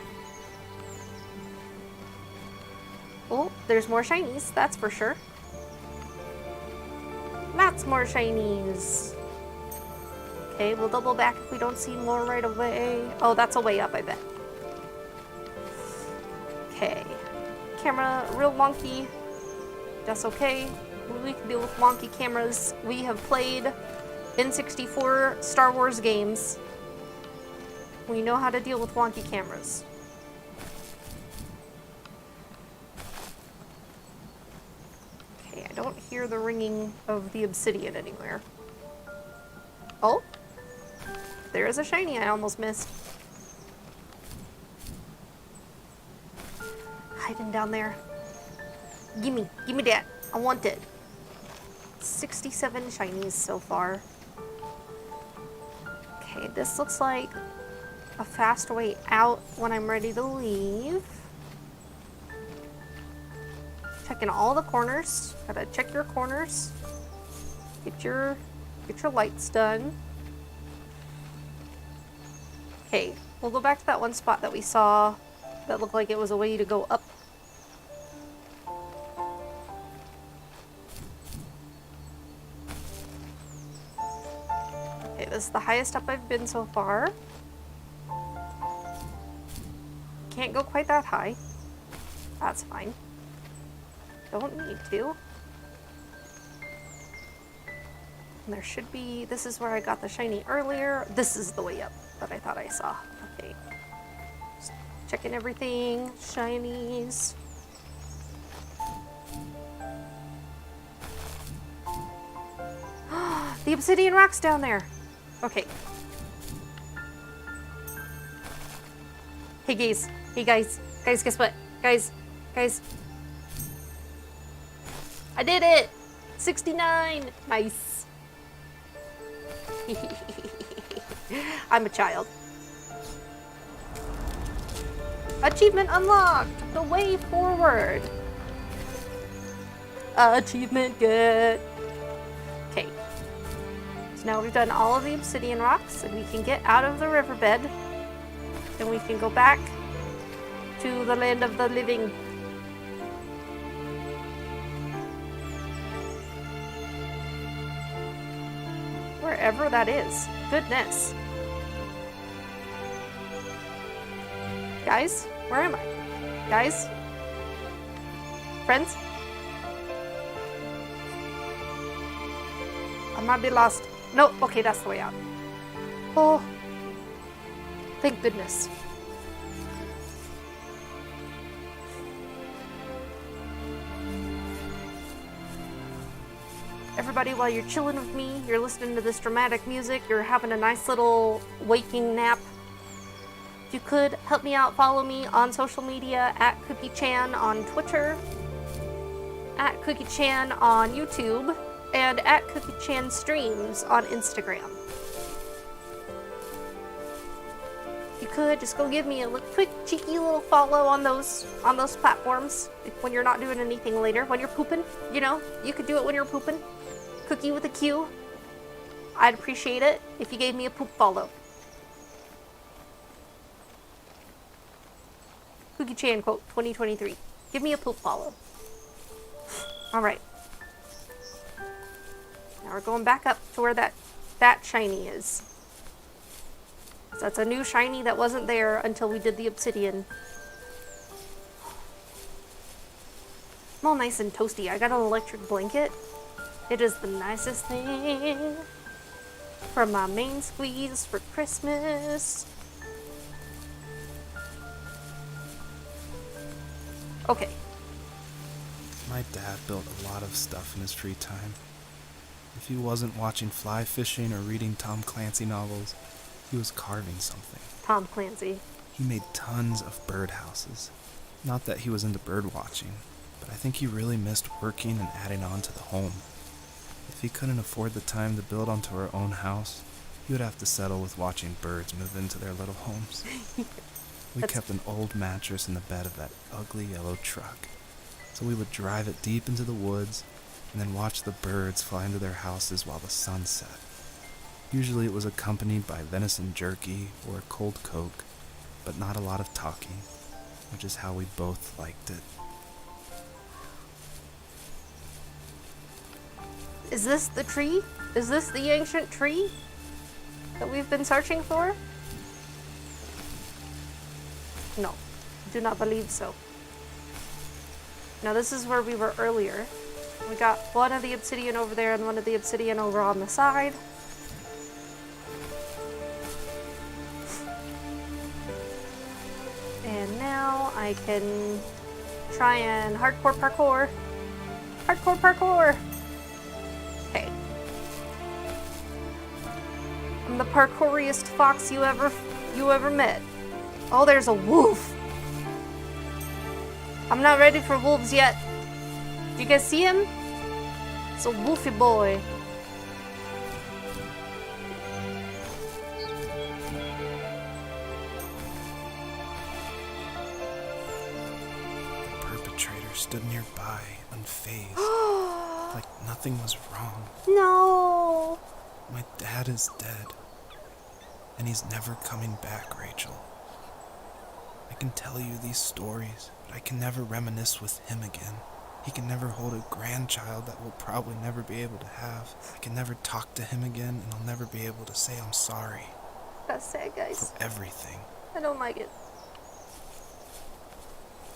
Oh, there's more shinies, that's for sure. lots more shinies. Okay, we'll double back if we don't see more right away. Oh, that's a way up, I bet. Okay. Camera real wonky. That's okay. We can deal with wonky cameras. We have played N64 Star Wars games. We know how to deal with wonky cameras. Okay, I don't hear the ringing of the obsidian anywhere. Oh, there is a shiny I almost missed. Hiding down there. Gimme that. I want it. 67 shinies so far. Okay, this looks like a fast way out when I'm ready to leave. Checking all the corners. Gotta check your corners. Get your lights done. Okay, we'll go back to that one spot that we saw that looked like it was a way to go up. Okay, this is the highest up I've been so far. Can't go quite that high. That's fine. Don't need to. And there should be, this is where I got the shiny earlier. This is the way up that I thought I saw. Okay. Just checking everything. Shinies. The obsidian rock's down there. Okay. Hey guys. Hey guys. Guys, guess what? Guys. I did it! 69! Nice. I'm a child. Achievement unlocked! The way forward! Achievement get! Okay. So now we've done all of the obsidian rocks, and we can get out of the riverbed. And we can go back to the land of the living. Wherever that is. Goodness. Guys, where am I? Guys? Friends? I might be lost. No, okay, that's the way out. Oh. Thank goodness. Everybody, while you're chilling with me, you're listening to this dramatic music, you're having a nice little waking nap. If you could, help me out, follow me on social media at CookieChan on Twitter, at CookieChan on YouTube, and at CookieChan Streams on Instagram. If you could, just go give me a quick, cheeky little follow on those platforms when you're not doing anything later. When you're pooping, you know, you could do it when you're pooping. Cookie with a Q. I'd appreciate it if you gave me a poop follow. Cookie Chan quote 2023. Give me a poop follow. Alright. Now we're going back up to where that shiny is. So that's a new shiny that wasn't there until we did the obsidian. I'm all nice and toasty. I got an electric blanket. It is the nicest thing for my main squeeze for Christmas. Okay. My dad built a lot of stuff in his free time. If he wasn't watching fly fishing or reading Tom Clancy novels, he was carving something. Tom Clancy. He made tons of birdhouses. Not that he was into bird watching, but I think he really missed working and adding on to the home. If he couldn't afford the time to build onto our own house, he would have to settle with watching birds move into their little homes. We kept an old mattress in the bed of that ugly yellow truck, so we would drive it deep into the woods and then watch the birds fly into their houses while the sun set. Usually it was accompanied by venison jerky or a cold Coke, but not a lot of talking, which is how we both liked it. Is this the tree? Is this the ancient tree that we've been searching for? No, do not believe so. Now this is where we were earlier. We got one of the obsidian over there and one of the obsidian over on the side. And now I can try and hardcore parkour. Hardcore parkour! Okay. I'm the parkouriest fox you ever met. Oh, there's a wolf. I'm not ready for wolves yet. Do you guys see him? It's a wolfy boy. The perpetrator stood nearby, unfazed, like nothing was wrong. No. My dad is dead, and he's never coming back, Rachel. I can tell you these stories, but I can never reminisce with him again. He can never hold a grandchild that we'll probably never be able to have. I can never talk to him again, and I'll never be able to say I'm sorry That's sad, guys. for everything. I don't like it.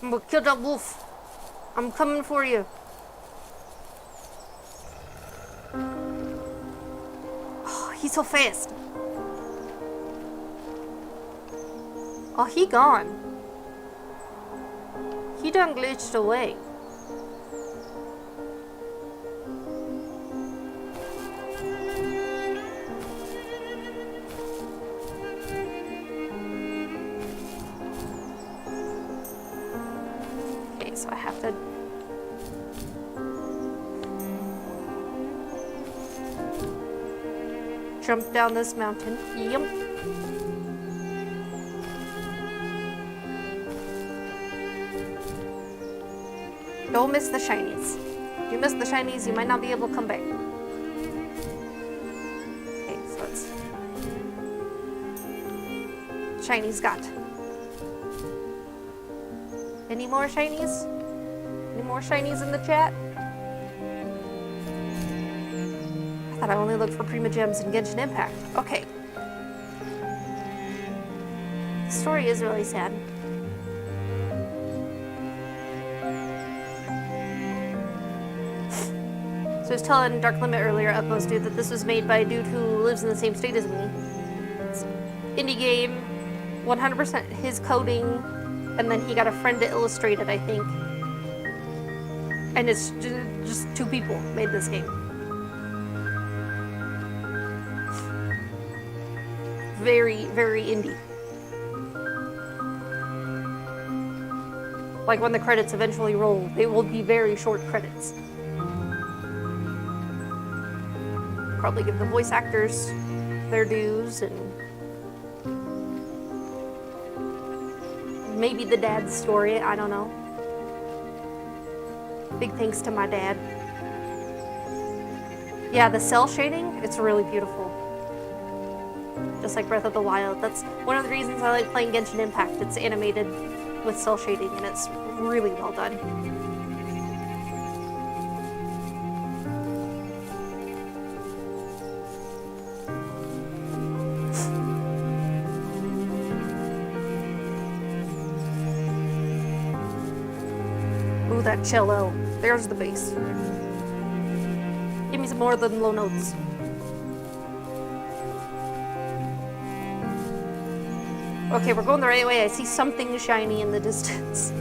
I'm gonna kill that wolf. I'm coming for you. Oh, he's so fast. Oh, he gone. He done glitched away. Okay, so I have to... jump down this mountain. Yep. Don't miss the shinies. If you miss the shinies, you might not be able to come back. Okay, so it's... shinies got. Any more shinies? Any more shinies in the chat? I thought I only looked for Prima Gems and Genshin Impact. Okay. The story is really sad. So I was telling Dark Limit earlier, Utmost Dude, that this was made by a dude who lives in the same state as me. It's indie game, 100% his coding, and then he got a friend to illustrate it, I think. And it's just two people made this game. Very, very indie. Like when the credits eventually roll, they will be very short credits. Probably give the voice actors their dues and maybe the dad's story, I don't know. Big thanks to my dad. Yeah, the cell shading, it's really beautiful. Just like Breath of the Wild. That's one of the reasons I like playing Genshin Impact. It's animated with cell shading and it's really well done. Ooh, that cello. There's the bass. Give me some more than low notes. Okay, we're going the right way. I see something shiny in the distance.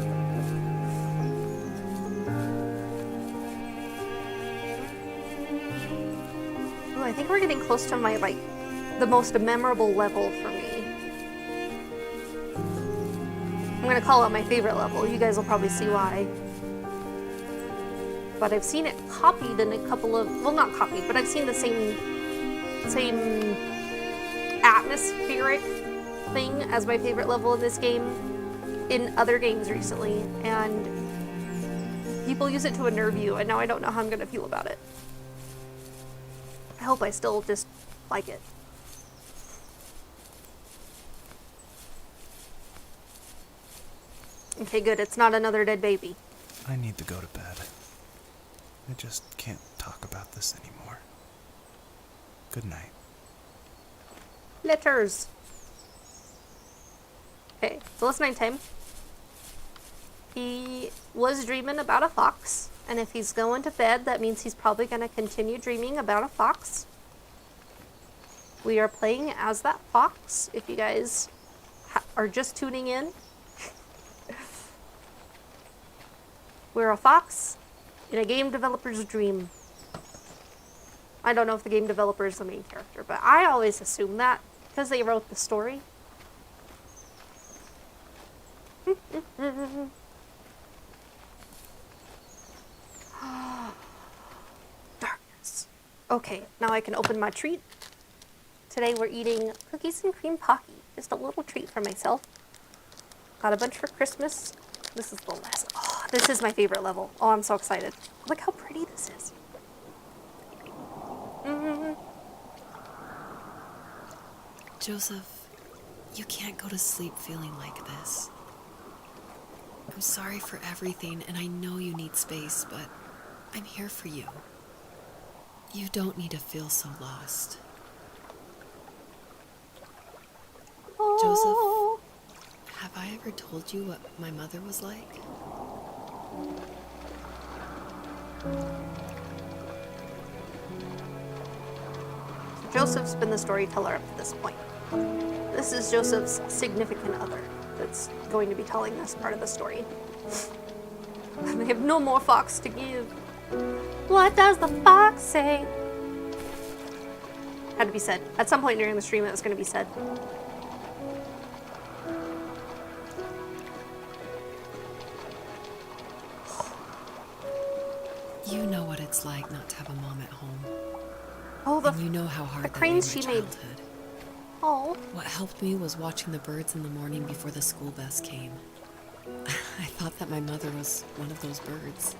Ooh, I think we're getting close to my, like, the most memorable level for me. I'm gonna call it my favorite level. You guys will probably see why. But I've seen it copied in a couple of, well, not copied, but I've seen the same atmospheric thing as my favorite level in this game in other games recently, and people use it to unnerve you, and now I don't know how I'm gonna feel about it. I hope I still just like it. Okay, good. It's not another dead baby. I need to go to bed. I just can't talk about this anymore. Good night. Letters. Okay, so it's nighttime. He was dreaming about a fox, and if he's going to bed, that means he's probably going to continue dreaming about a fox. We are playing as that fox, if you guys are just tuning in. We're a fox in a game developer's dream. I don't know if the game developer is the main character, but I always assume that because they wrote the story. Darkness. Okay, now I can open my treat. Today we're eating cookies and cream pocky. Just a little treat for myself. Got a bunch for Christmas. This is the last. Oh, this is my favorite level. Oh, I'm so excited. Look how pretty this is. Joseph, you can't go to sleep feeling like this. I'm sorry for everything, and I know you need space, but I'm here for you. You don't need to feel so lost. Oh. Joseph, have I ever told you what my mother was like? Joseph's been the storyteller up to this point. This is Joseph's significant other that's going to be telling this part of the story. They have no more fox to give. What does the fox say? Had to be said. At some point during the stream it was going to be said. You know what it's like not to have a mom at home. Oh, And you know how hard that made my cranes she made. childhood. Oh. What helped me was watching the birds in the morning before the school bus came. I thought that my mother was one of those birds,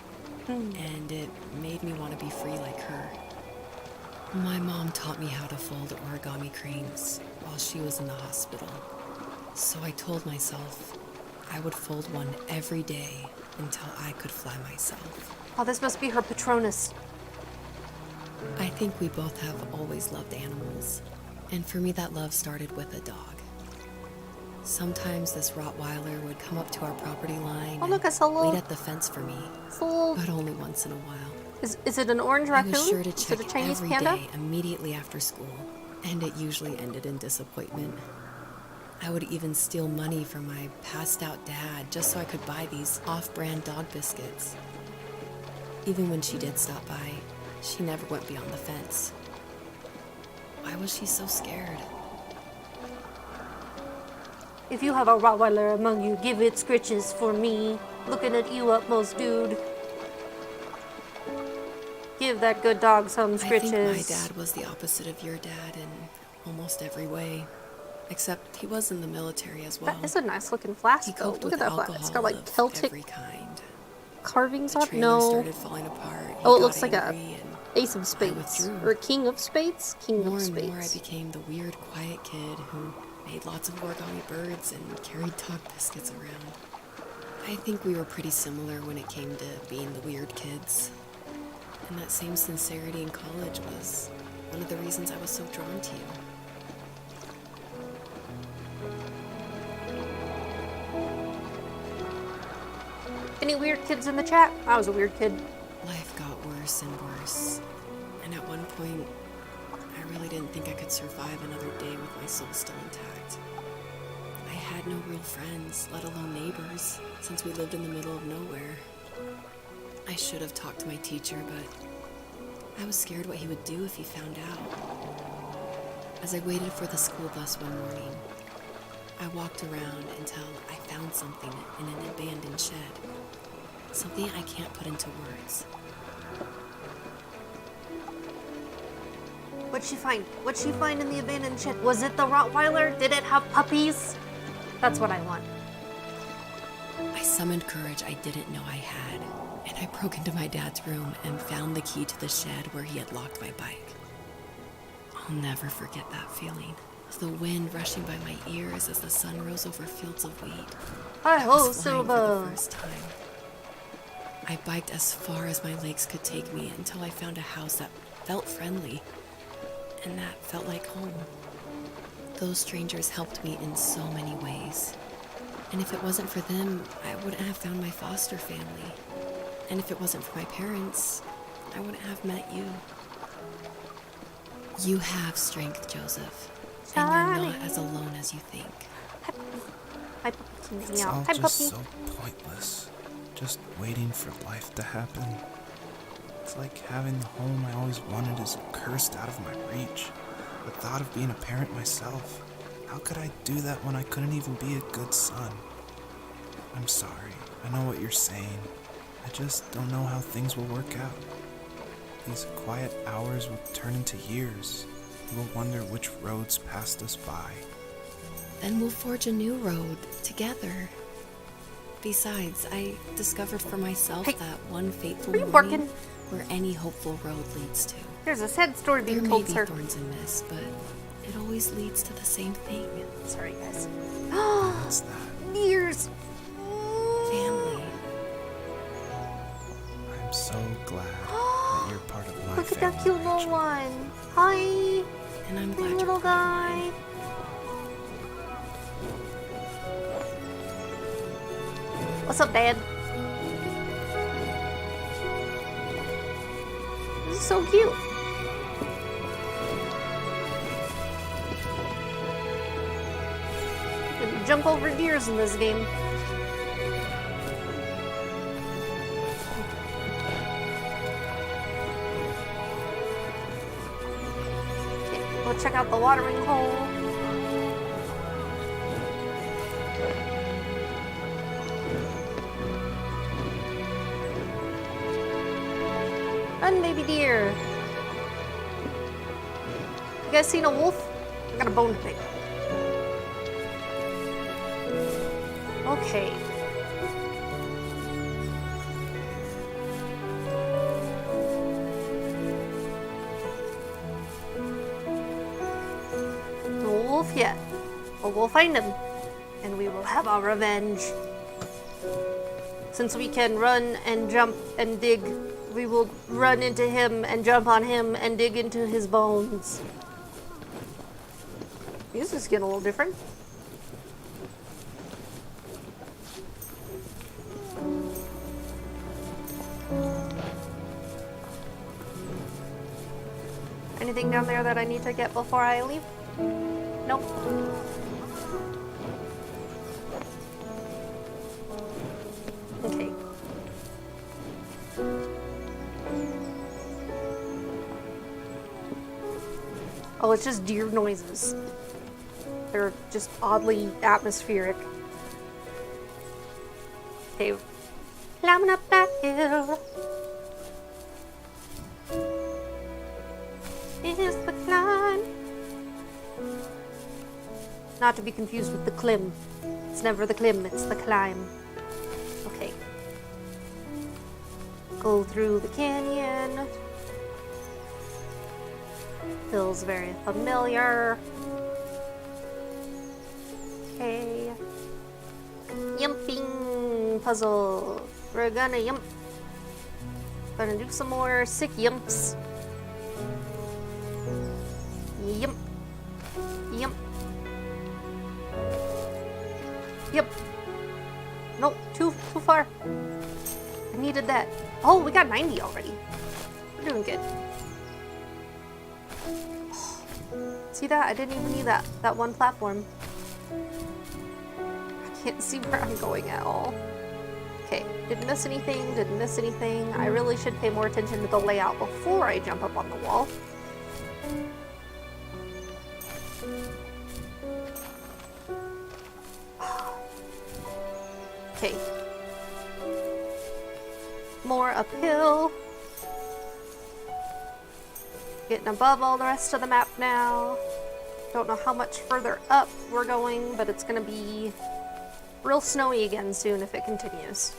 and it made me want to be free like her. My mom taught me how to fold origami cranes while she was in the hospital. So I told myself I would fold one every day until I could fly myself. Oh, this must be her Patronus. I think we both have always loved animals, and for me that love started with a dog. Sometimes this Rottweiler would come up to our property line Oh, look, and it's a little- wait at the fence for me, It's a little... but only once in a while. Is it an orange I raccoon? was sure to Is check it a Chinese every panda? day immediately after school, and it usually ended in disappointment. I would even steal money from my passed-out dad just so I could buy these off-brand dog biscuits. Even when she did stop by, she never went beyond the fence. Why was she so scared? If you have a Rottweiler among you, give it scritches for me. Looking at you, Utmost dude. Give that good dog some scritches. I think my dad was the opposite of your dad in almost every way. Except he was in the military as well. That is a nice looking flask, He though. coped Look with at that alcohol flask. It's got like of Celtic every kind. carvings The on it. trailer No. started falling apart. He Oh, it got looks like a angry, and Ace of Spades. withdrew. Or King of Spades? King more of and Spades. more I became the weird, quiet kid who made lots of origami birds and carried dog biscuits around. I think we were pretty similar when it came to being the weird kids. And that same sincerity in college was one of the reasons I was so drawn to you. Any weird kids in the chat? I was a weird kid. Life got worse and worse. And at one point, I really didn't think I could survive another day with my soul still intact. I had no real friends, let alone neighbors, since we lived in the middle of nowhere. I should have talked to my teacher, but I was scared what he would do if he found out. As I waited for the school bus one morning, I walked around until I found something in an abandoned shed. Something I can't put into words. What'd she find? What'd she find in the abandoned shed? Was it the Rottweiler? Did it have puppies? That's what I want. I summoned courage I didn't know I had, and I broke into my dad's room and found the key to the shed where he had locked my bike. I'll never forget that feeling. The wind rushing by my ears as the sun rose over fields of wheat. Hi I ho, was flying for the Silva. first time. I biked as far as my legs could take me until I found a house that felt friendly and that felt like home. Those strangers helped me in so many ways. And if it wasn't for them, I wouldn't have found my foster family. And if it wasn't for my parents, I wouldn't have met you. You have strength, Joseph. And you're not as alone as you think. Hi, puppy. It's Meow. all Hi, just puppy. so pointless. Just waiting for life to happen. It's like having the home I always wanted is cursed out of my reach. The thought of being a parent myself. How could I do that when I couldn't even be a good son? I'm sorry. I know what you're saying. I just don't know how things will work out. These quiet hours will turn into years. We will wonder which roads passed us by. Then we'll forge a new road together. Besides, I discovered for myself Hey, that one fateful are you morning barking? where any hopeful road leads to. There's a sad story There being may told, be sir. thorns and mist, but it always leads to the same thing. Sorry, guys. What's that? Years. Family. I'm so glad that you're part of my Look at family, that cute little Rachel. one. Hi, And I'm my glad little you're part of guy. mine. What's up, Dad? This is so cute. You can jump over deers in this game. Okay, go check out the watering hole. Run, baby deer. You guys seen a wolf? I got a bone to pick. Okay. No wolf yet. But we'll find him. And we will have our revenge. Since we can run and jump and dig, we will run into him and jump on him and dig into his bones. Music's getting a little different. Anything down there that I need to get before I leave? Nope. Okay. Oh, it's just deer noises. They're just oddly atmospheric. Okay. Climbing up that hill. Is the climb. Not to be confused with the climb. It's never the climb, it's the climb. Okay. Go through the canyon. Feels very familiar. Okay. Yumping puzzle. We're gonna yump. Gonna do some more sick yumps. Yump. Yump. Yep. No, too far. I needed that. Oh, we got 90 already. We're doing good. See that? I didn't even need that one platform. I can't see where I'm going at all. Okay, didn't miss anything, didn't miss anything. I really should pay more attention to the layout before I jump up on the wall. Okay. More uphill. Getting above all the rest of the map now. Don't know how much further up we're going, but it's gonna be real snowy again soon if it continues.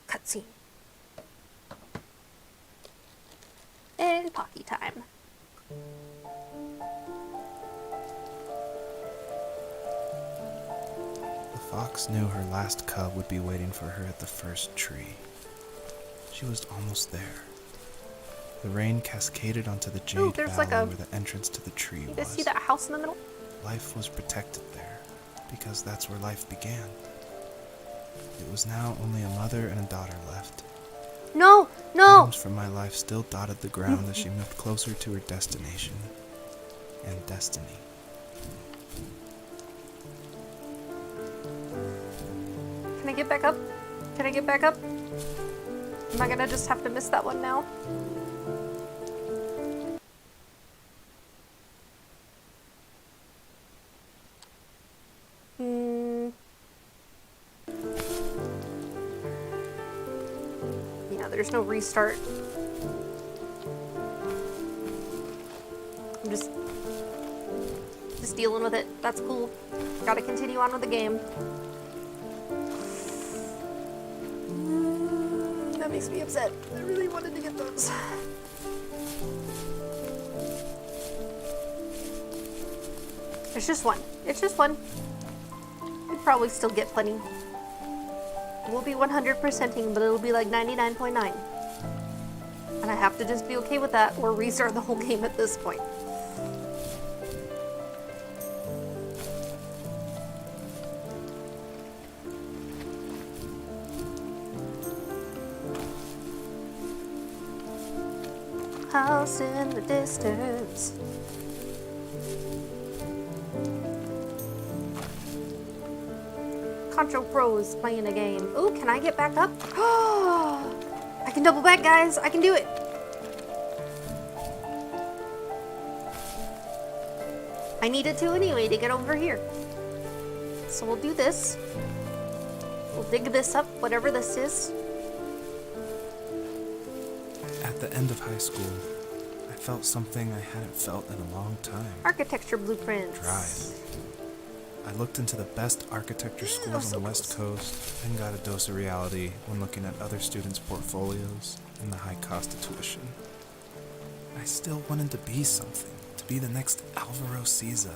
Cutscene. And Pocky time. The Fox knew her last cub would be waiting for her at the first tree. She was almost there. The rain cascaded onto the jade there's valley like a- where the entrance to the tree You was. guys see that house in the middle? Life was protected there, because that's where life began. It was now only a mother and a daughter left. No! No! Items from my life still dotted the ground as she moved closer to her destination and destiny. Can I get back up? Can I get back up? Am I gonna just have to miss that one now? Yeah, there's no restart. I'm just dealing with it. That's cool. Gotta continue on with the game. That makes me upset. I really wanted to get those. It's just one. It's just one. We'd probably still get plenty. We'll be 100%ing, but it'll be like 99.9. And I have to just be okay with that or restart the whole game at this point. House in the distance. Concho Pro is playing a game. Ooh, can I get back up? Oh, I can double back, guys. I can do it. I needed to anyway to get over here. So we'll do this. We'll dig this up, whatever this is. At the end of high school, I felt something I hadn't felt in a long time. Architecture blueprints. Drive. I looked into the best architecture schools so on the West Coast and got a dose of reality when looking at other students' portfolios and the high cost of tuition. I still wanted to be something, to be the next Alvaro Siza,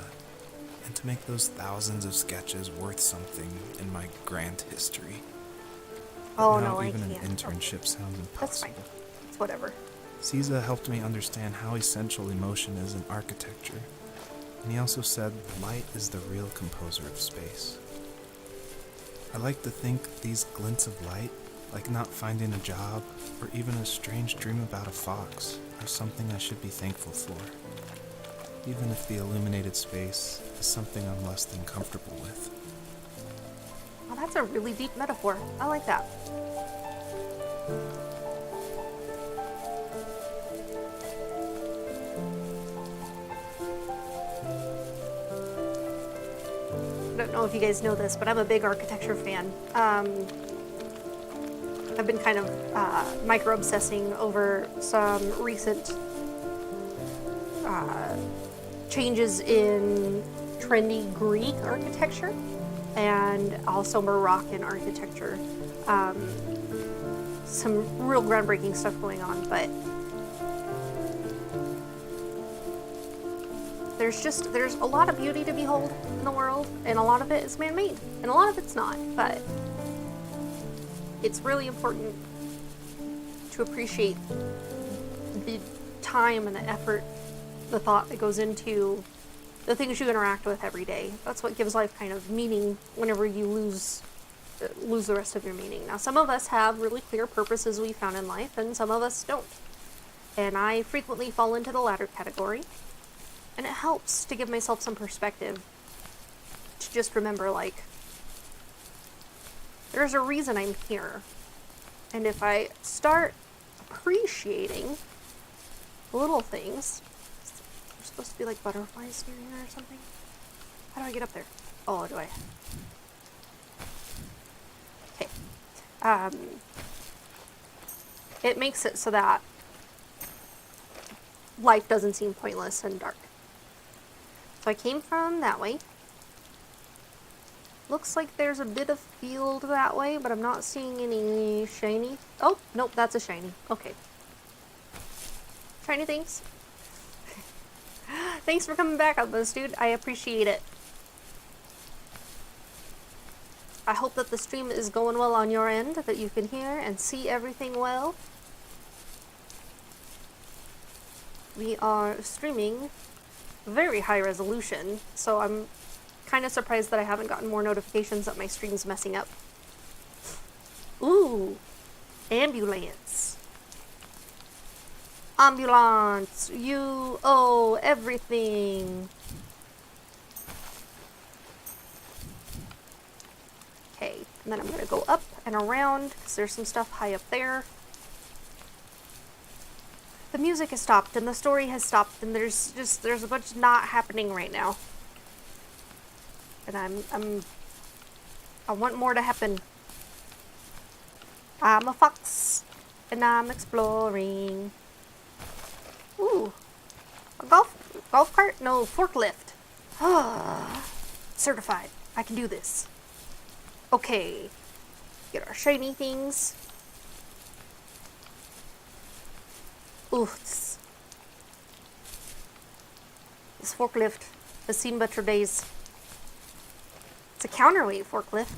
and to make those thousands of sketches worth something in my grand history. Oh But now no, I even can't. an internship sounds That's fine. impossible. It's whatever. Siza helped me understand how essential emotion is in architecture. And he also said light is the real composer of space. I like to think these glints of light, like not finding a job or even a strange dream about a fox, are something I should be thankful for, even if the illuminated space is something I'm less than comfortable with. Well, that's a really deep metaphor. I like that. I don't know if you guys know this, but I'm a big architecture fan. I've been kind of micro-obsessing over some recent changes in trendy Greek architecture and also Moroccan architecture. Some real groundbreaking stuff going on, but there's a lot of beauty to behold in the world, and a lot of it is man-made, and a lot of it's not, but it's really important to appreciate the time and the effort, the thought that goes into the things you interact with every day. That's what gives life kind of meaning whenever you lose the rest of your meaning. Now, some of us have really clear purposes we found in life, and some of us don't. And I frequently fall into the latter category. And it helps to give myself some perspective to just remember, like, there's a reason I'm here. And if I start appreciating little things, there's supposed to be like butterflies near here or something. How do I get up there? Oh, do I? Okay. It makes it so that life doesn't seem pointless and dark. So I came from that way. Looks like there's a bit of field that way, but I'm not seeing any shiny. Oh, nope, that's a shiny. Okay. Shiny things. Thanks for coming back on this, dude. I appreciate it. I hope that the stream is going well on your end, that you can hear and see everything well. We are streaming very high resolution, so I'm kind of surprised that I haven't gotten more notifications that my stream's messing up. Ooh, ambulance. Ambulance, you owe everything. Okay, and then I'm gonna go up and around because there's some stuff high up there. The music has stopped and the story has stopped and there's a bunch not happening right now. And I want more to happen. I'm a fox and I'm exploring. Ooh, a golf cart? No, forklift. Certified. I can do this. Okay, get our shiny things. Ooh, this forklift has seen better days. It's a counterweight forklift.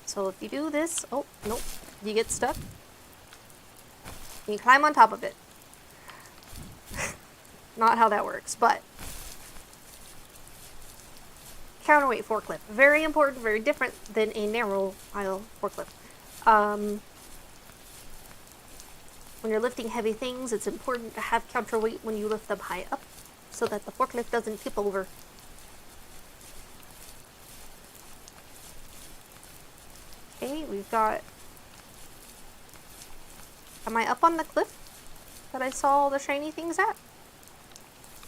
So if you do this, oh, nope, you get stuck. You climb on top of it. Not how that works, but counterweight forklift. Very important, very different than a narrow aisle forklift. When you're lifting heavy things, it's important to have counterweight when you lift them high up so that the forklift doesn't tip over. Okay, we've got... Am I up on the cliff that I saw all the shiny things at?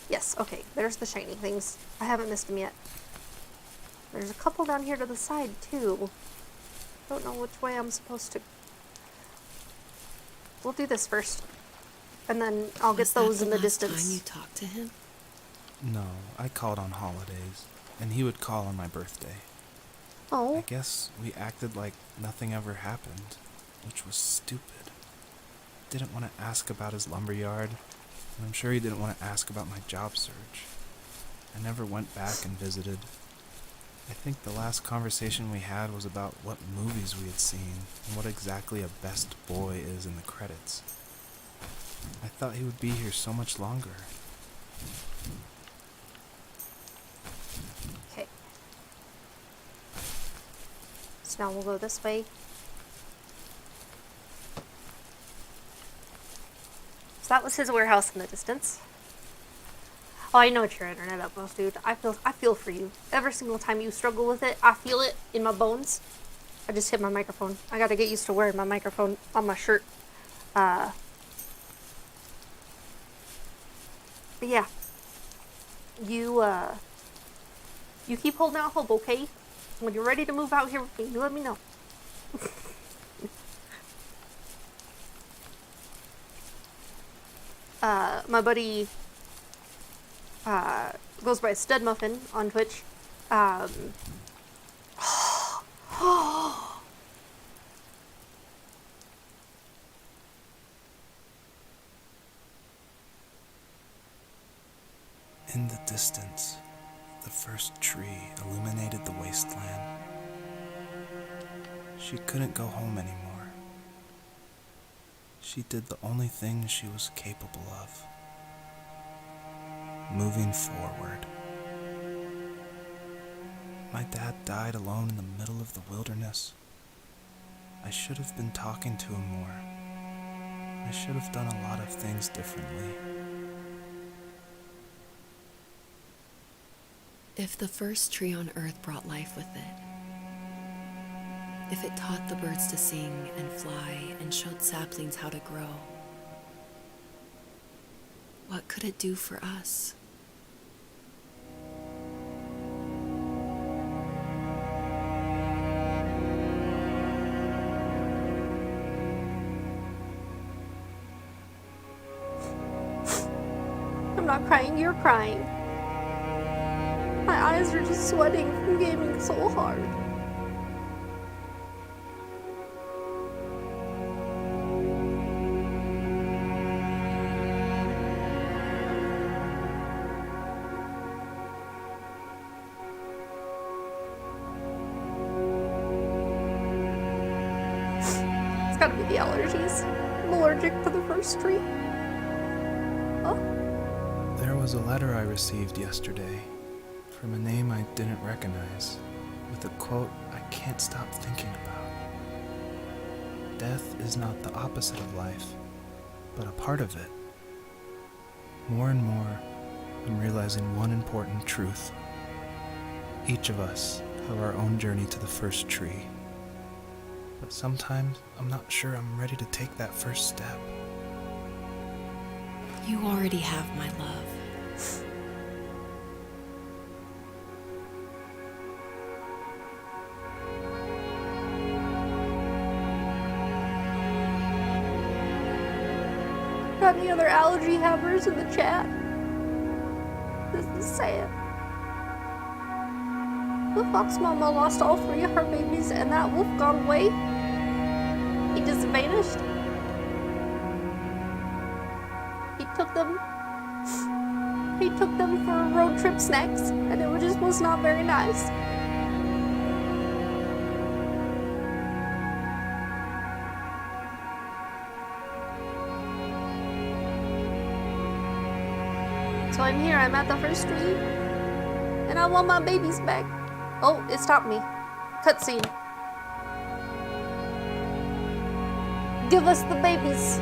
Yes, okay, there's the shiny things. I haven't missed them yet. There's a couple down here to the side, too. Don't know which way I'm supposed to... We'll do this first. And then I'll get those in the distance. Was that the last time you talked to him? No, I called on holidays, and he would call on my birthday. Oh. I guess we acted like nothing ever happened, which was stupid. Didn't want to ask about his lumberyard, and I'm sure he didn't want to ask about my job search. I never went back and visited. I think the last conversation we had was about what movies we had seen and what exactly a best boy is in the credits. I thought he would be here so much longer. Okay. So now we'll go this way. So that was his warehouse in the distance. Oh, I know it's your internet upload, dude. I feel for you. Every single time you struggle with it, I feel it in my bones. I just hit my microphone. I gotta get used to wearing my microphone on my shirt. But yeah. You keep holding out hope, okay? When you're ready to move out here with me, you let me know. My buddy goes by Stud Muffin on Twitch. In the distance, the first tree illuminated the wasteland. She couldn't go home anymore. She did the only thing she was capable of. Moving forward. My dad died alone in the middle of the wilderness. I should have been talking to him more. I should have done a lot of things differently. If the first tree on Earth brought life with it, if it taught the birds to sing and fly and showed saplings how to grow, what could it do for us? I'm not crying, you're crying. My eyes are just sweating from gaming so hard. me the allergies. I'm allergic to the first tree. Oh. There was a letter I received yesterday from a name I didn't recognize, with a quote I can't stop thinking about. Death is not the opposite of life, but a part of it. More and more, I'm realizing one important truth. Each of us have our own journey to the first tree. But sometimes I'm not sure I'm ready to take that first step. You already have my love. Got any other allergy havers in the chat? This is sad. The fox mama lost all 3 of her babies and that wolf got away. He just vanished. He took them for road trip snacks and it just was not very nice. So I'm here, I'm at the first tree, and I want my babies back. Oh, it stopped me. Cutscene. Give us the babies.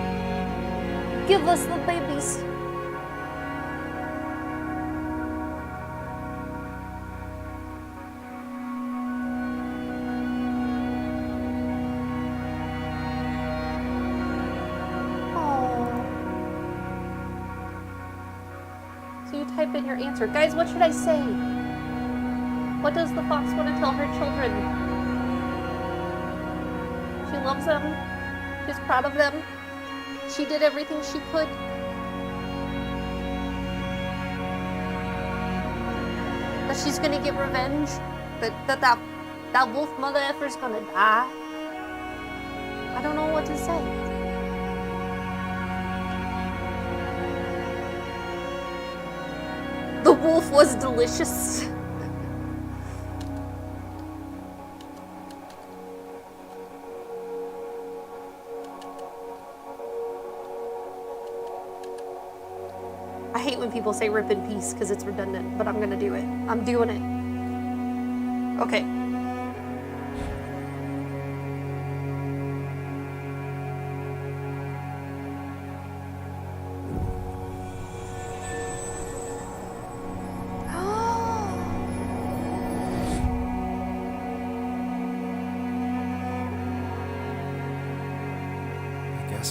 Give us the babies. Type in your answer. Guys, what should I say? What does the fox want to tell her children? She loves them. She's proud of them. She did everything she could. That she's gonna get revenge. That wolf mother effer's gonna die. I don't know what to say. The wolf was delicious. I hate when people say rip in peace because it's redundant, but I'm gonna do it. I'm doing it. Okay.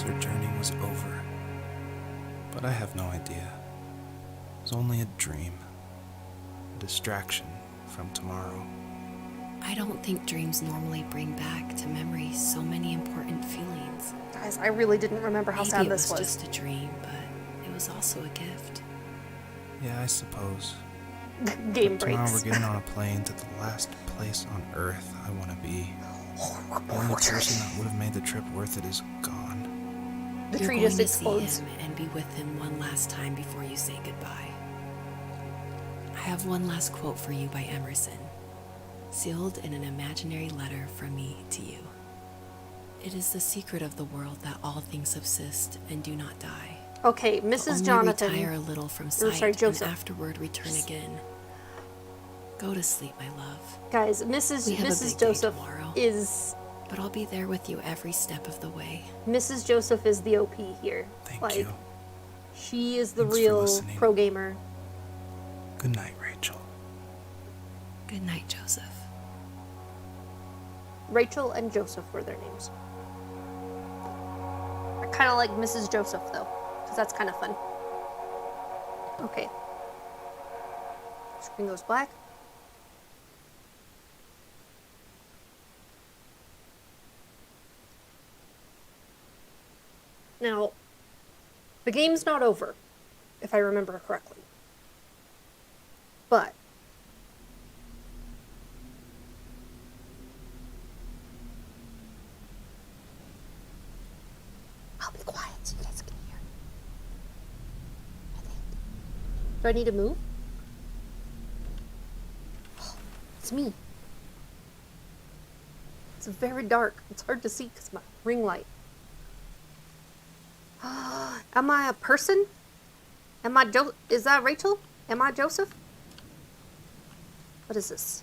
Her journey was over. But I have no idea. It was only a dream. A distraction from tomorrow. I don't think dreams normally bring back to memory so many important feelings. Guys, I really didn't remember how sad this was. Maybe it was just a dream, but it was also a gift. Yeah, I suppose. Game but tomorrow breaks. we're getting on a plane to the last place on Earth I want to be. The only person that would have made the trip worth it is gone. The You're tree going just to explodes. see him and be with him one last time before you say goodbye. I have one last quote for you by Emerson, sealed in an imaginary letter from me to you. It is the secret of the world that all things subsist and do not die. Okay, Mrs. Only Jonathan. retire a little from sight Joseph. and afterward return again. Go to sleep, my love. Guys, We have a Mrs. big Joseph day tomorrow, is... but I'll be there with you every step of the way. Mrs. Joseph is the OP here. Thank you. She is the Thanks for real listening. pro gamer. Good night, Rachel. Good night, Joseph. Rachel and Joseph were their names. I kind of like Mrs. Joseph, though, because that's kind of fun. Okay. Screen goes black. Now, the game's not over, if I remember correctly. But I'll be quiet so you guys can hear. I think. Do I need to move? It's me. It's very dark. It's hard to see because my ring light. Am I a person? Am I is that Rachel? Am I Joseph? What is this?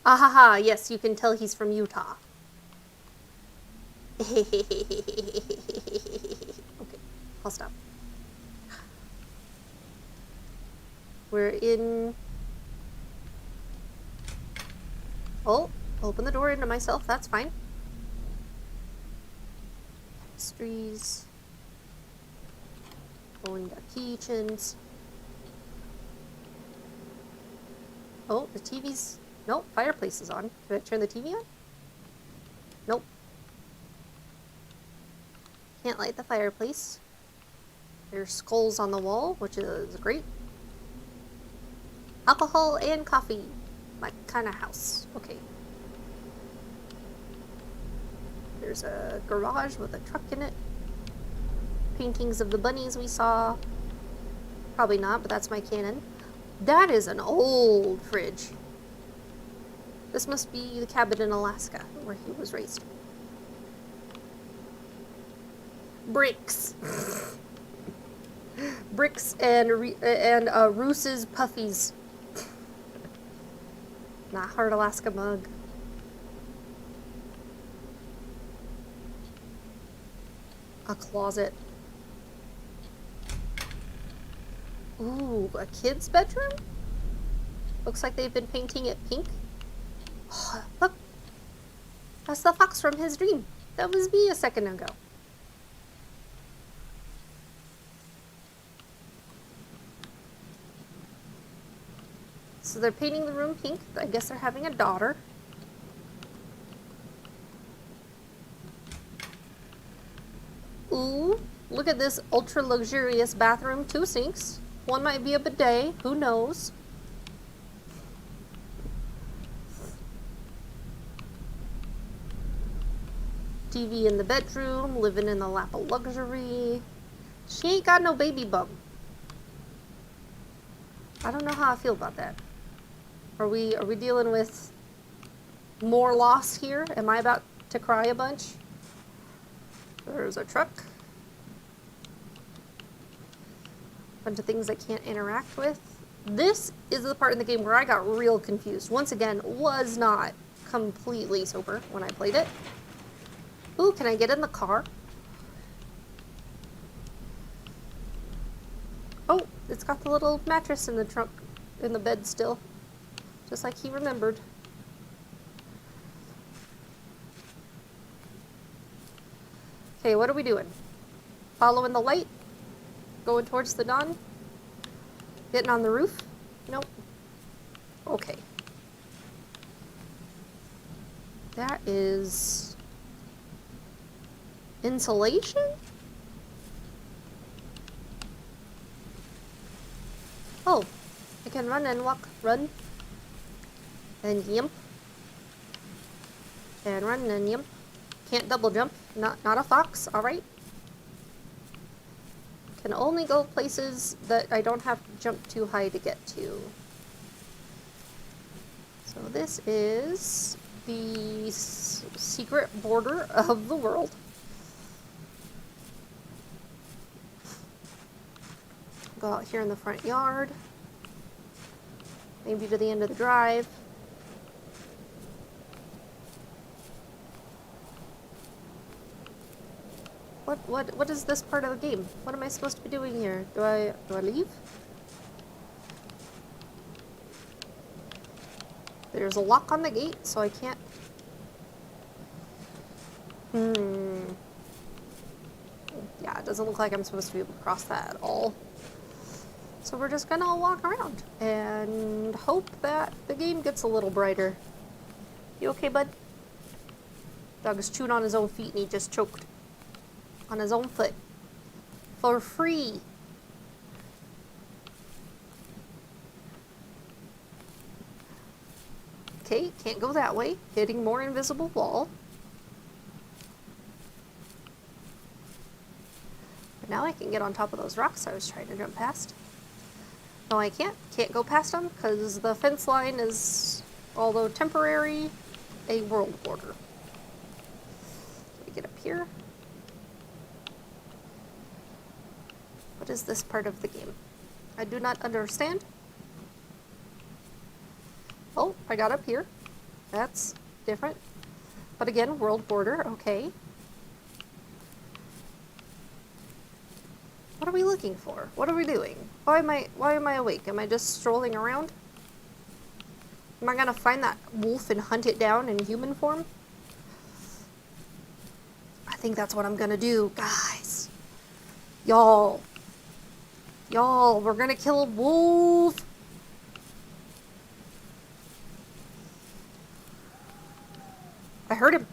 Ahaha, yes, you can tell he's from Utah. Okay, I'll stop. We're in... Oh, open the door into myself, that's fine. Tapestries. Going to kitchens. Oh, the TV's... Nope, fireplace is on. Can I turn the TV on? Nope. Can't light the fireplace. There's skulls on the wall, which is great. Alcohol and coffee. My kind of house. Okay. There's a garage with a truck in it. Paintings of the bunnies we saw. Probably not, but that's my canon. That is an old fridge. This must be the cabin in Alaska, where he was raised. Bricks. Bricks and Roos's Puffies. Not hard Alaska mug. A closet. Ooh, a kid's bedroom? Looks like they've been painting it pink. Oh, look. That's the fox from his dream. That was me a second ago. So they're painting the room pink. I guess they're having a daughter. Ooh, look at this ultra luxurious bathroom. 2 sinks. One might be a bidet. Who knows? TV in the bedroom. Living in the lap of luxury. She ain't got no baby bum. I don't know how I feel about that. Are we dealing with more loss here? Am I about to cry a bunch? There's a truck. Bunch of things I can't interact with. This is the part in the game where I got real confused. Once again, was not completely sober when I played it. Ooh, can I get in the car? Oh, it's got the little mattress in the trunk, in the bed still. Just like he remembered. Okay, what are we doing? Following the light? Going towards the dawn? Getting on the roof? Nope. Okay. That is... insulation? Oh, I can run and walk. Run. And yimp. And run and yimp. Can't double jump. Not a fox. Alright. Can only go places that I don't have to jump too high to get to. So this is the secret border of the world. Go out here in the front yard. Maybe to the end of the drive. What is this part of the game? What am I supposed to be doing here? Do I leave? There's a lock on the gate, so I can't. Yeah, it doesn't look like I'm supposed to be able to cross that at all. So we're just gonna walk around and hope that the game gets a little brighter. You okay, bud? Dog is chewing on his own feet and he just choked on his own foot. For free. Okay, can't go that way. Hitting more invisible wall. But now I can get on top of those rocks I was trying to jump past. No, I can't. Can't go past them because the fence line is, although temporary, a world border. Can we get up here? What is this part of the game? I do not understand. Oh, I got up here. That's different. But again, world border, okay. What are we looking for? What are we doing? Why am I awake? Am I just strolling around? Am I gonna find that wolf and hunt it down in human form? I think that's what I'm gonna do, guys. Y'all, we're gonna kill a wolf. I heard him.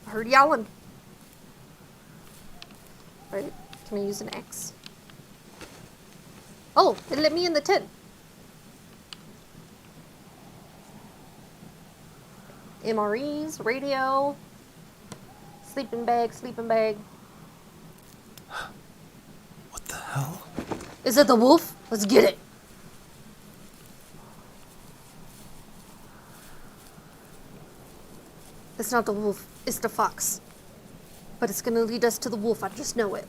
I heard yowling. Right, can I use an X? Oh, it let me in the tent. MREs, radio, sleeping bag, sleeping bag. What the hell? Is it the wolf? Let's get it. It's not the wolf, it's the fox. But it's gonna lead us to the wolf, I just know it.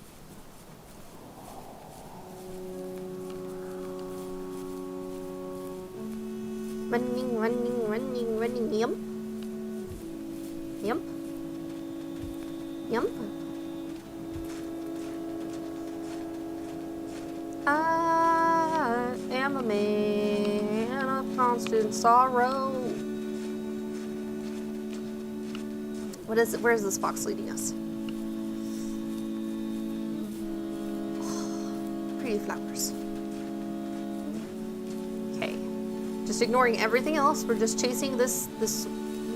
Running, running, running, running, yump. Yump. Yump. I am a man of constant sorrow. What is it? Where is this fox leading us? Pretty flowers. Okay. Just ignoring everything else. We're just chasing this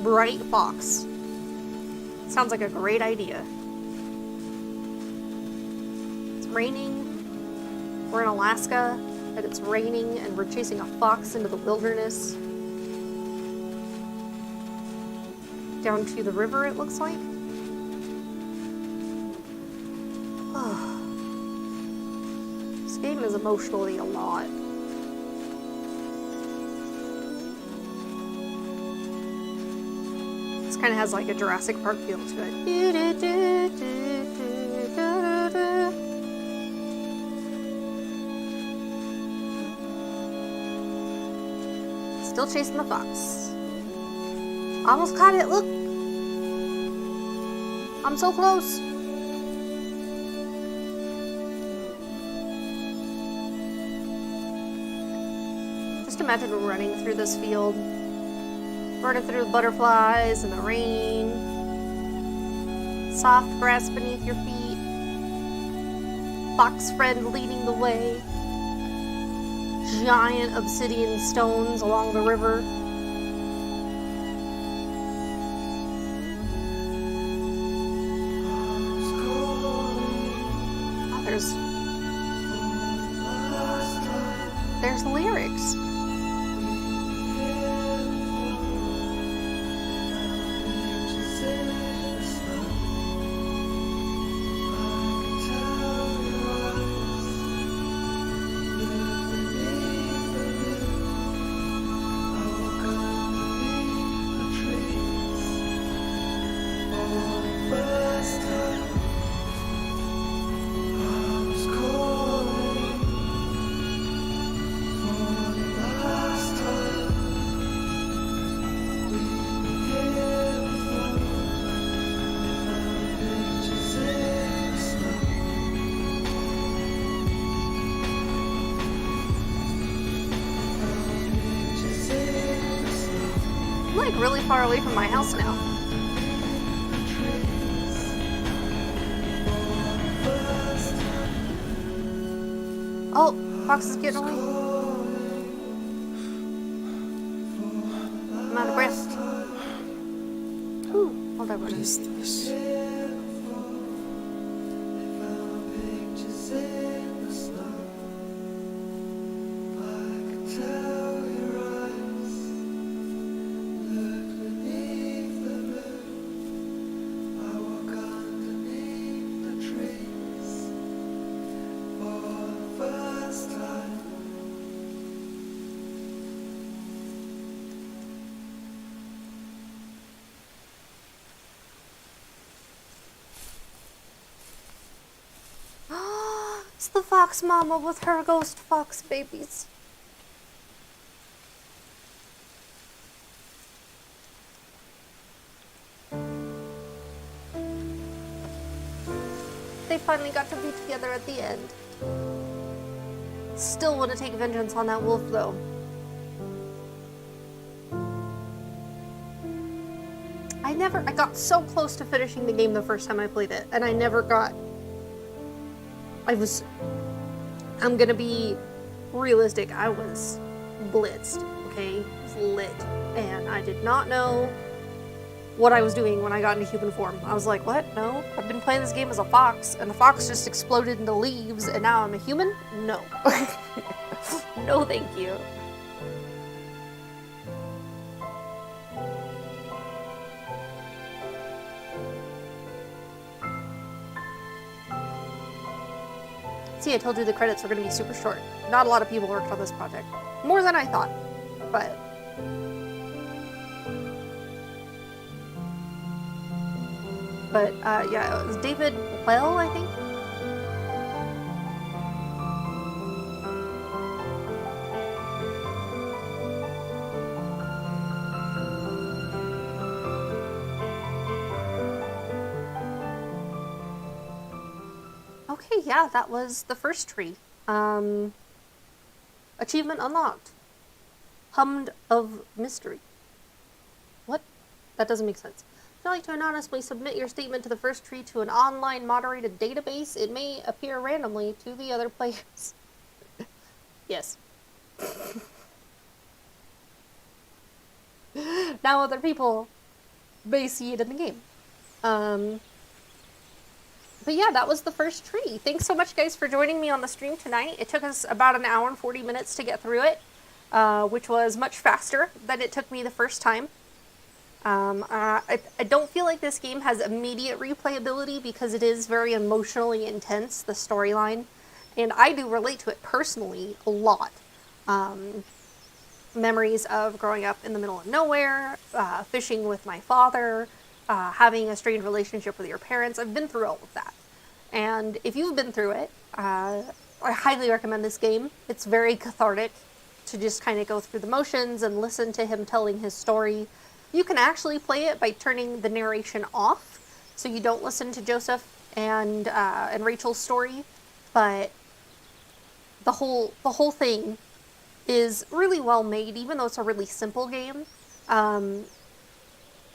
bright fox. Sounds like a great idea. It's raining. We're in Alaska, and it's raining, and we're chasing a fox into the wilderness. Down to the river, it looks like. Oh. This game is emotionally a lot. This kind of has like a Jurassic Park feel to it. Still chasing the fox. Almost caught it, look! I'm so close! Just imagine running through this field. Running through the butterflies and the rain. Soft grass beneath your feet. Fox friend leading the way. Giant obsidian stones along the river. Oh, there's lyrics. I'm like really far away from my house now. Oh, Fox is getting away. I'm out of breath. Ooh, hold on. What is this? It's the fox mama with her ghost fox babies. They finally got to be together at the end. Still want to take vengeance on that wolf, though. I got so close to finishing the game the first time I played it, and I'm gonna be realistic, I was blitzed, okay? I was lit, and I did not know what I was doing when I got into human form. I was like, what? No, I've been playing this game as a fox, and the fox just exploded into leaves, and now I'm a human? No. No, thank you. See, I told you the credits were going to be super short. Not a lot of people worked on this project. More than I thought, but... yeah, it was David Well, I think? Okay, yeah, that was the first tree. Achievement unlocked. Hummed of Mystery. What? That doesn't make sense. If you'd like to anonymously submit your statement to the first tree to an online moderated database, it may appear randomly to the other players. Yes. Now other people may see it in the game. But yeah, that was the first tree. Thanks so much, guys, for joining me on the stream tonight. It took us about an hour and 40 minutes to get through it, which was much faster than it took me the first time. I don't feel like this game has immediate replayability because it is very emotionally intense, the storyline, and I do relate to it personally a lot. Memories of growing up in the middle of nowhere, fishing with my father, having a strained relationship with your parents. I've been through all of that. And if you've been through it, I highly recommend this game. It's very cathartic to just kind of go through the motions and listen to him telling his story. You can actually play it by turning the narration off, so you don't listen to Joseph and Rachel's story. But the whole thing is really well made, even though it's a really simple game. And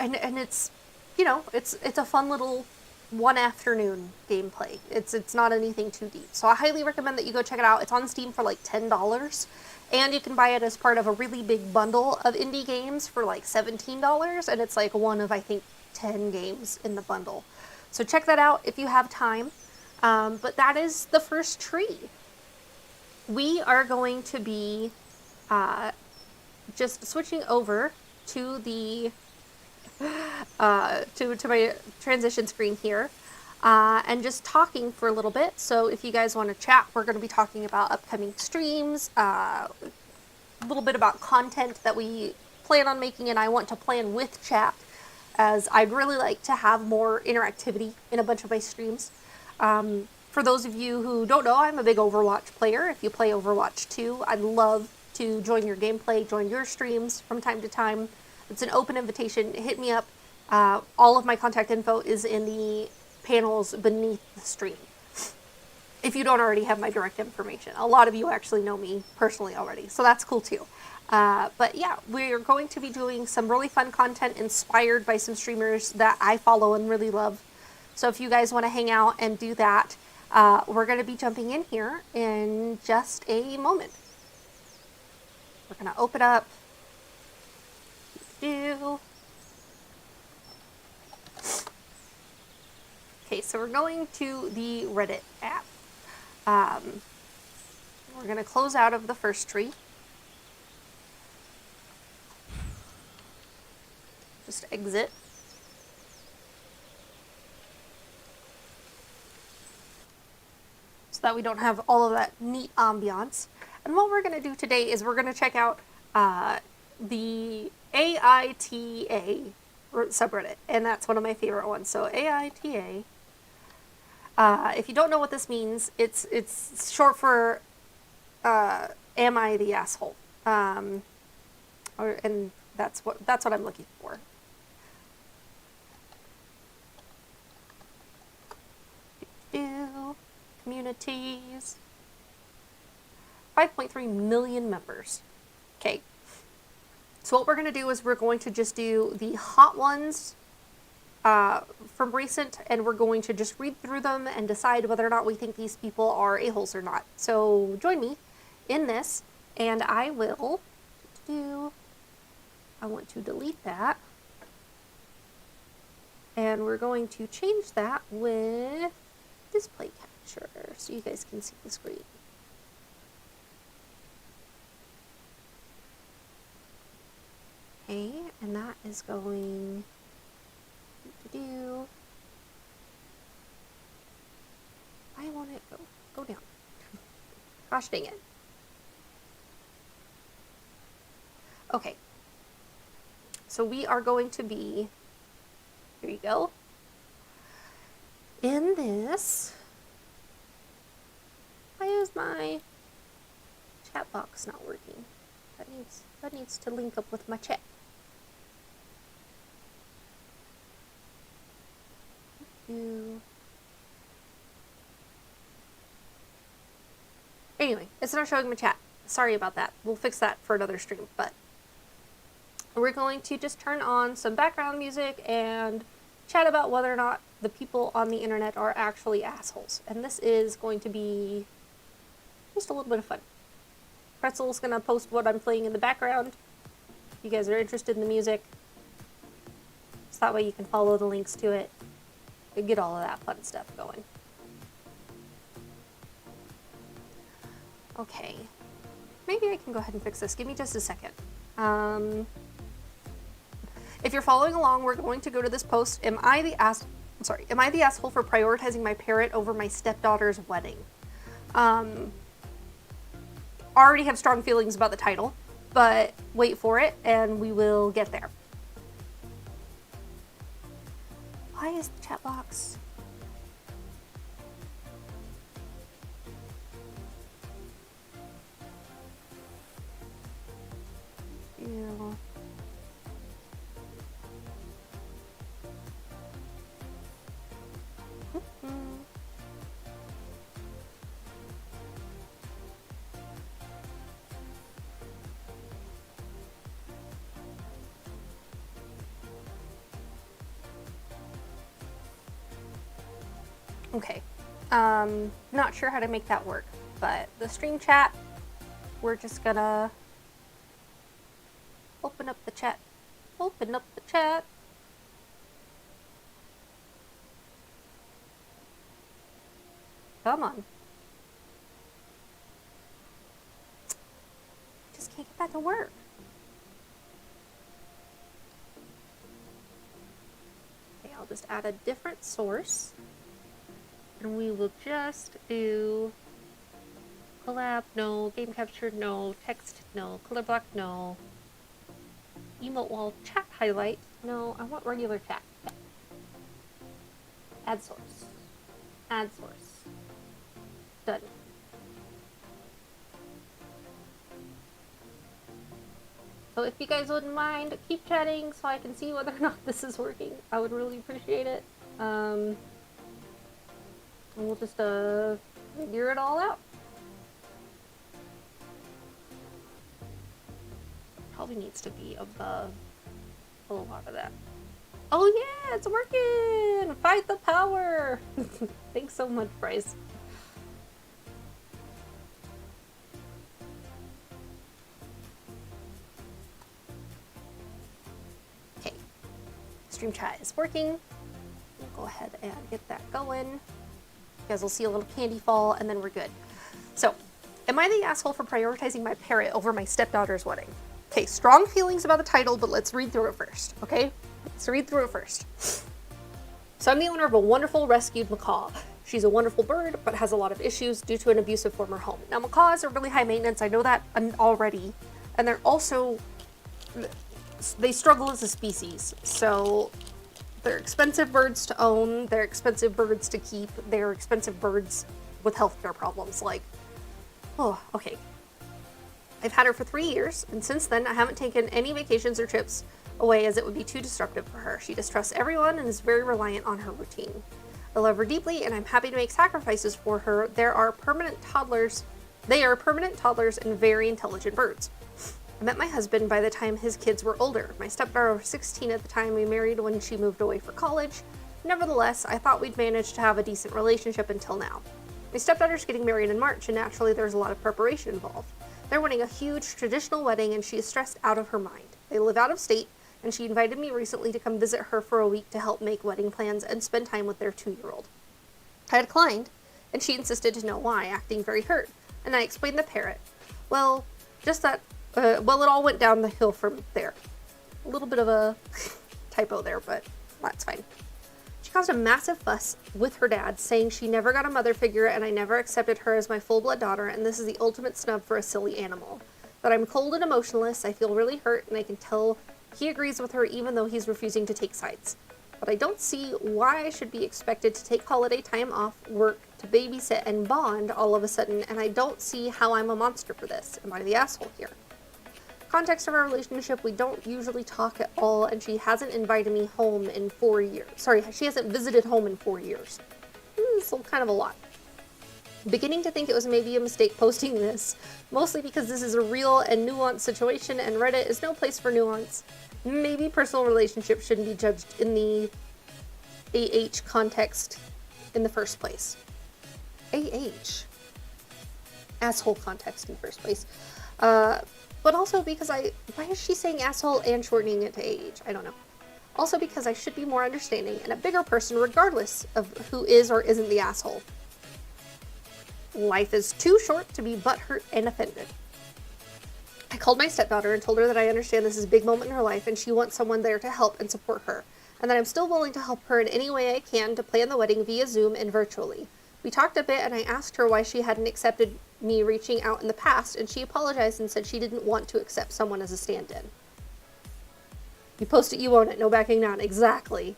it's, you know, it's a fun little one afternoon gameplay. It's not anything too deep. So I highly recommend that you go check it out. It's on Steam for like $10. And you can buy it as part of a really big bundle of indie games for like $17. And it's like one of, I think, 10 games in the bundle. So check that out if you have time. But that is the first tree. We are going to be just switching over to the to my transition screen here, and just talking for a little bit. So if you guys want to chat, we're going to be talking about upcoming streams, a little bit about content that we plan on making, and I want to plan with chat, as I'd really like to have more interactivity in a bunch of my streams. For those of you who don't know, I'm a big Overwatch player. If you play Overwatch 2, I'd love to join your gameplay, join your streams from time to time. It's an open invitation. Hit me up. All of my contact info is in the panels beneath the stream, if you don't already have my direct information. A lot of you actually know me personally already, so that's cool too. But yeah, we're going to be doing some really fun content inspired by some streamers that I follow and really love. So if you guys want to hang out and do that, we're going to be jumping in here in just a moment. We're going to open up. Okay, so we're going to the Reddit app. We're going to close out of the first tree. Just exit. So that we don't have all of that neat ambiance. And what we're going to do today is we're going to check out the AITA subreddit, and that's one of my favorite ones. So AITA, If you don't know what this means, it's short for "Am I the asshole?" And that's what I'm looking for. Communities. 5.3 million members. Okay. So what we're going to do is we're going to just do the hot ones from recent, and we're going to just read through them and decide whether or not we think these people are a-holes or not. So join me in this, and I will I want to delete that. And we're going to change that with display capture so you guys can see the screen. Okay, and that is going to do. Why won't it go down? Gosh dang it. Okay. So we are going to be, here you go, in this. Why is my chat box not working? That needs to link up with my chat. Anyway, it's not showing my chat. Sorry about that. We'll fix that for another stream, but we're going to just turn on some background music and chat about whether or not the people on the internet are actually assholes. And this is going to be just a little bit of fun. Pretzel's gonna post what I'm playing in the background. If you guys are interested in the music, so that way you can follow the links to it and get all of that fun stuff going. Okay, maybe I can go ahead and fix this. Give me just a second. If you're following along, we're going to go to this post. Am I the asshole for prioritizing my parrot over my stepdaughter's wedding? Already have strong feelings about the title, but wait for it and we will get there. Why is the chat box? Ew. Okay, not sure how to make that work, but the stream chat, we're just gonna open up the chat. Open up the chat. Come on. Just can't get that to work. Okay, I'll just add a different source. And we will just do collab, no, game capture, no, text, no, color block, no, emote wall, chat highlight, no, I want regular chat. Add source. Add source. Done. So if you guys wouldn't mind, keep chatting so I can see whether or not this is working. I would really appreciate it. And we'll just figure it all out. Probably needs to be above a lot of that. Oh yeah, it's working! Fight the power! Thanks so much, Bryce. Okay, stream chat is working. We'll go ahead and get that going. You guys will see a little candy fall and then we're good. So, am I the asshole for prioritizing my parrot over my stepdaughter's wedding? Okay, strong feelings about the title, but let's read through it first, okay? Let's read through it first. So I'm the owner of a wonderful rescued macaw. She's a wonderful bird, but has a lot of issues due to an abusive former home. Now, macaws are really high maintenance, I know that already, and they're also, they struggle as a species, so They're expensive birds to own, they're expensive birds to keep, they're expensive birds with healthcare problems. Like, oh, okay. I've had her for 3 years, and since then I haven't taken any vacations or trips away as it would be too disruptive for her. She distrusts everyone and is very reliant on her routine. I love her deeply, and I'm happy to make sacrifices for her. They are permanent toddlers and very intelligent birds. I met my husband by the time his kids were older. My stepdaughter was 16 at the time we married when she moved away for college. Nevertheless, I thought we'd managed to have a decent relationship until now. My stepdaughter's getting married in March, and naturally there's a lot of preparation involved. They're wanting a huge traditional wedding, and she is stressed out of her mind. They live out of state, and she invited me recently to come visit her for a week to help make wedding plans and spend time with their 2-year-old. I declined, and she insisted to know why, acting very hurt, and I explained the parrot. Well, just that it all went down the hill from there. A little bit of a typo there, but that's fine. She caused a massive fuss with her dad, saying she never got a mother figure and I never accepted her as my full-blood daughter, and this is the ultimate snub for a silly animal. That I'm cold and emotionless, I feel really hurt, and I can tell he agrees with her even though he's refusing to take sides. But I don't see why I should be expected to take holiday time off work to babysit and bond all of a sudden, and I don't see how I'm a monster for this. Am I the asshole here? Context of our relationship, we don't usually talk at all, and she hasn't invited me home in 4 years. Sorry, she hasn't visited home in 4 years. So kind of a lot. Beginning to think it was maybe a mistake posting this, mostly because this is a real and nuanced situation, and Reddit is no place for nuance. Maybe personal relationships shouldn't be judged in the AH context in the first place. AH. Asshole context in the first place. But also because why is she saying asshole and shortening it to AH? I don't know. Also because I should be more understanding and a bigger person regardless of who is or isn't the asshole. Life is too short to be butthurt and offended. I called my stepdaughter and told her that I understand this is a big moment in her life and she wants someone there to help and support her, and that I'm still willing to help her in any way I can to plan the wedding via Zoom and virtually. We talked a bit and I asked her why she hadn't accepted me reaching out in the past, and she apologized and said she didn't want to accept someone as a stand-in. You post it, you own it, no backing down. Exactly.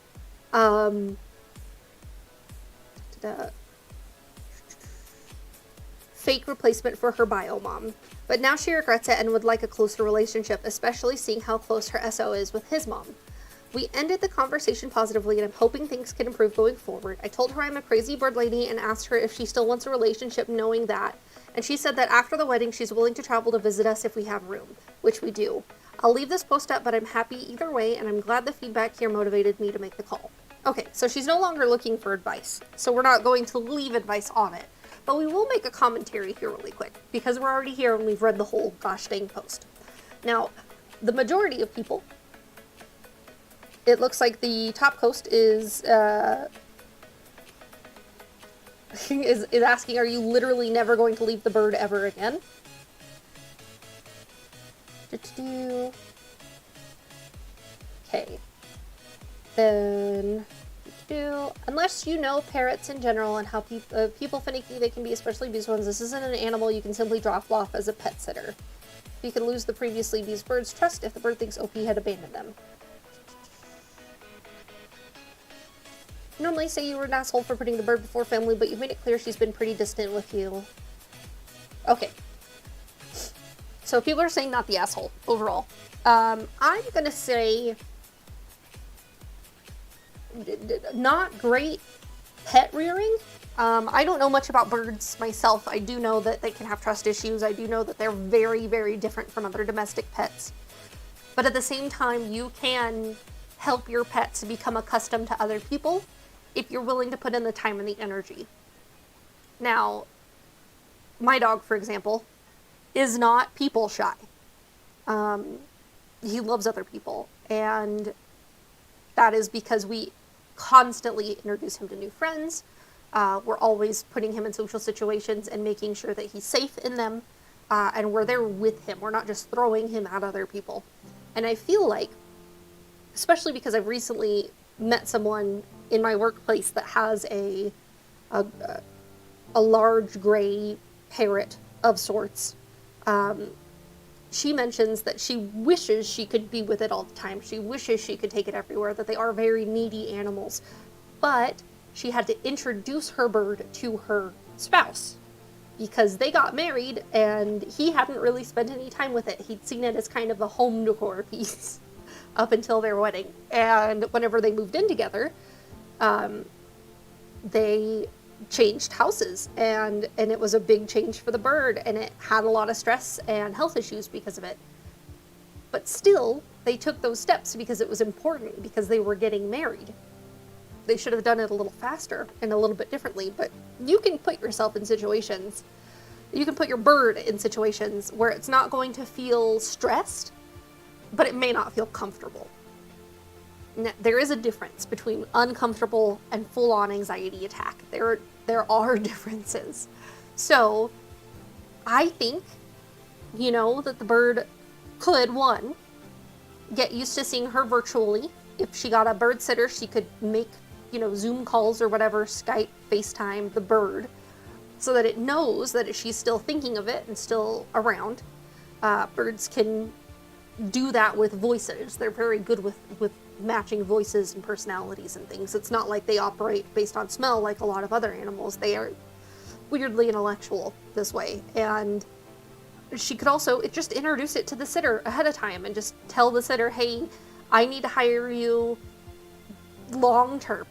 Fake replacement for her bio mom. But now she regrets it and would like a closer relationship, especially seeing how close her SO is with his mom. We ended the conversation positively, and I'm hoping things can improve going forward. I told her I'm a crazy bird lady and asked her if she still wants a relationship knowing that, and she said that after the wedding she's willing to travel to visit us if we have room, which we do. I'll leave this post up, but I'm happy either way, and I'm glad the feedback here motivated me to make the call. Okay, so she's no longer looking for advice, so we're not going to leave advice on it, but we will make a commentary here really quick, because we're already here and we've read the whole gosh dang post. Now, the majority of people, it looks like the top post is asking, are you literally never going to leave the bird ever again? Okay. Then, unless you know parrots in general and how people finicky they can be, especially abused ones, this isn't an animal you can simply drop off as a pet sitter. You can lose the previously abused bird's trust if the bird thinks OP had abandoned them. Normally say you were an asshole for putting the bird before family, but you've made it clear she's been pretty distant with you. Okay. So people are saying not the asshole, overall. I'm gonna say not great pet rearing. I don't know much about birds myself. I do know that they can have trust issues. I do know that they're very, very different from other domestic pets. But at the same time, you can help your pets become accustomed to other people if you're willing to put in the time and the energy. Now, my dog, for example, is not people shy. He loves other people, and that is because we constantly introduce him to new friends. We're always putting him in social situations and making sure that he's safe in them, and we're there with him. We're not just throwing him at other people. And I feel like, especially because I've recently met someone in my workplace that has a large gray parrot of sorts. she mentions that she wishes she could be with it all the time. She wishes she could take it everywhere, that they are very needy animals. But she had to introduce her bird to her spouse because they got married and he hadn't really spent any time with it. He'd seen it as kind of a home decor piece up until their wedding. And whenever they moved in together, they changed houses, and it was a big change for the bird, and it had a lot of stress and health issues because of it. But still, they took those steps because it was important, because they were getting married. They should have done it a little faster and a little bit differently, but you can put yourself in situations, you can put your bird in situations where it's not going to feel stressed, but it may not feel comfortable. Now, there is a difference between uncomfortable and full-on anxiety attack. There are differences. So, I think, that the bird could, one, get used to seeing her virtually. If she got a bird sitter, she could make, Zoom calls or whatever, Skype, FaceTime the bird, so that it knows that she's still thinking of it and still around. Birds can do that with voices. They're very good with matching voices and personalities and things. It's not like they operate based on smell like a lot of other animals. They are weirdly intellectual this way. And she could also just introduce it to the sitter ahead of time and just tell the sitter, hey, I need to hire you long term,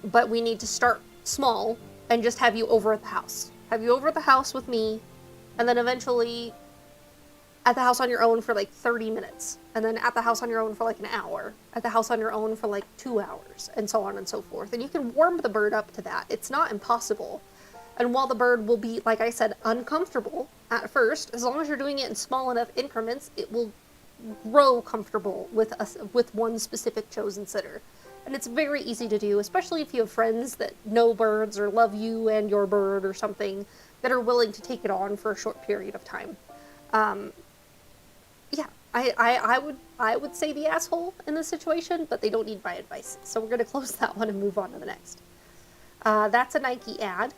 but we need to start small and just have you over at the house. Have you over at the house with me, and then eventually at the house on your own for like 30 minutes, and then at the house on your own for like an hour, at the house on your own for like 2 hours, and so on and so forth. And you can warm the bird up to that. It's not impossible. And while the bird will be, like I said, uncomfortable at first, as long as you're doing it in small enough increments, it will grow comfortable with one specific chosen sitter. And it's very easy to do, especially if you have friends that know birds or love you and your bird or something that are willing to take it on for a short period of time. Yeah, I would say the asshole in this situation, but they don't need my advice. So we're going to close that one and move on to the next. That's a Nike ad.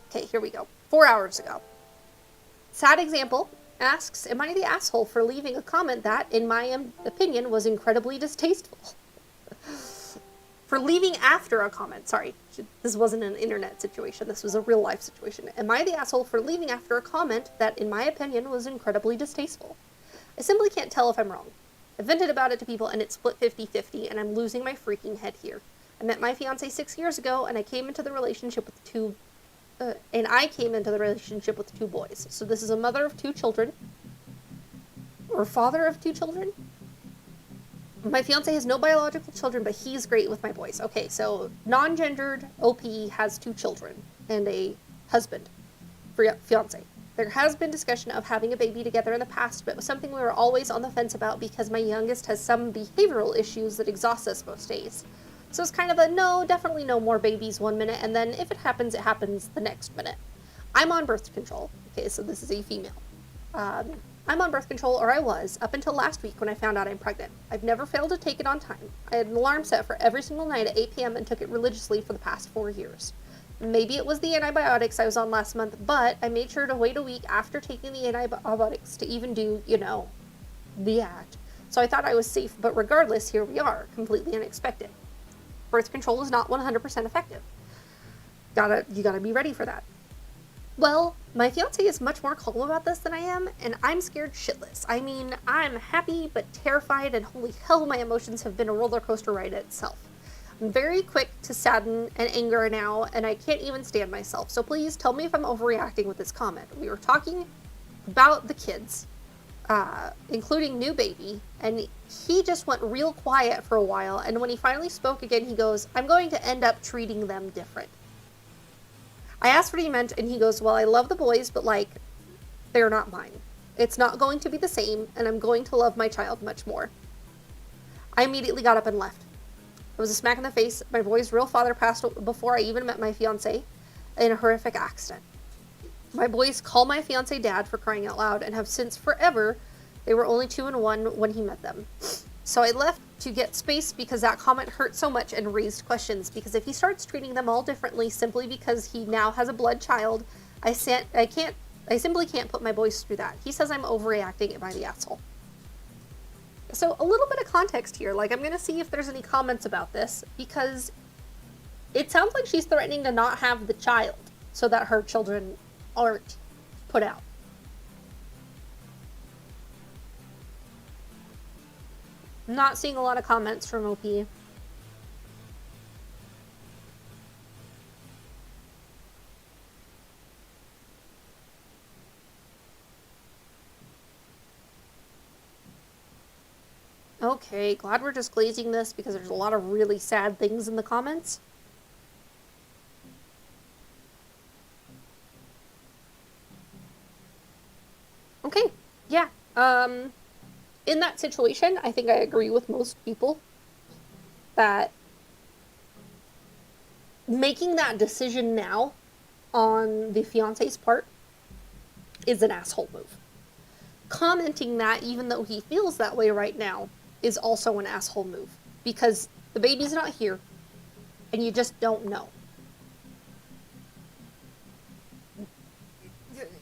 Okay, here we go. 4 hours ago. Sad example asks, am I the asshole for leaving a comment that, in my opinion, was incredibly distasteful? For leaving after a comment. Sorry, this wasn't an internet situation. This was a real life situation. Am I the asshole for leaving after a comment that, in my opinion, was incredibly distasteful? I simply can't tell if I'm wrong. I vented about it to people and it split 50-50 and I'm losing my freaking head here. I met my fiance 6 years ago and I came into the relationship with two boys. So this is a mother of 2 children. Or father of 2 children? My fiance has no biological children, but he's great with my boys. Okay, so non-gendered OP has 2 children and a husband, fiance. There has been discussion of having a baby together in the past, but it was something we were always on the fence about because my youngest has some behavioral issues that exhaust us most days. So it's kind of a no, definitely no more babies 1 minute, and then if it happens the next minute. I'm on birth control. Okay, so this is a female. I'm on birth control, or I was, up until last week when I found out I'm pregnant. I've never failed to take it on time. I had an alarm set for every single night at 8 p.m. and took it religiously for the past 4 years. Maybe it was the antibiotics I was on last month, but I made sure to wait a week after taking the antibiotics to even do, the act. So I thought I was safe, but regardless, here we are, completely unexpected. Birth control is not 100% effective. You gotta be ready for that. Well, my fiance is much more calm about this than I am, and I'm scared shitless. I mean, I'm happy but terrified, and holy hell, my emotions have been a roller coaster ride itself. I'm very quick to sadden and anger now, and I can't even stand myself. So please tell me if I'm overreacting with this comment. We were talking about the kids, including new baby, and he just went real quiet for a while, and when he finally spoke again, he goes, I'm going to end up treating them different. I asked what he meant, and he goes, well, I love the boys, but they're not mine. It's not going to be the same, and I'm going to love my child much more. I immediately got up and left. It was a smack in the face. My boy's real father passed before I even met my fiance in a horrific accident. My boys call my fiance dad, for crying out loud, and have since forever. They were only 2 and 1 when he met them. So I left to get space because that comment hurt so much and raised questions, because if he starts treating them all differently simply because he now has a blood child, I can't I simply can't put my voice through that. He says I'm overreacting. Am I the asshole? So a little bit of context here. Like, I'm going to see if there's any comments about this, because it sounds like she's threatening to not have the child so that her children aren't put out. Not seeing a lot of comments from OP. Okay, glad we're just glazing this because there's a lot of really sad things in the comments. Okay, yeah. In that situation, I think I agree with most people that making that decision now on the fiance's part is an asshole move. Commenting that, even though he feels that way right now, is also an asshole move, because the baby's not here and you just don't know.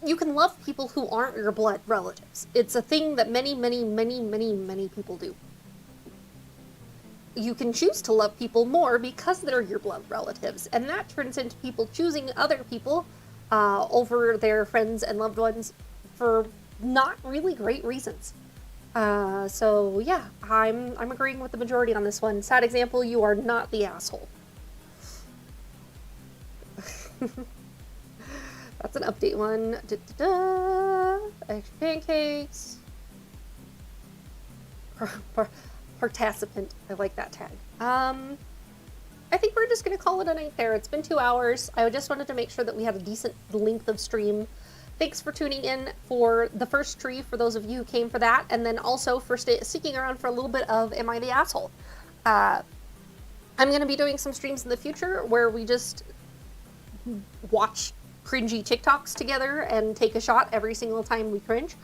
You can love people who aren't your blood relatives. It's a thing that many people do. You can choose to love people more because they're your blood relatives, and that turns into people choosing other people over their friends and loved ones for not really great reasons. So yeah, I'm agreeing with the majority on this one. Sad example, you are not the asshole. That's an update one. Extra pancakes. Participant. I like that tag. I think we're just gonna call it a night there. It's been 2 hours. I just wanted to make sure that we had a decent length of stream. Thanks for tuning in for the first tree, for those of you who came for that, and then also for sticking around for a little bit of Am I the Asshole? I'm going to be doing some streams in the future where we just watch cringy TikToks together and take a shot every single time we cringe.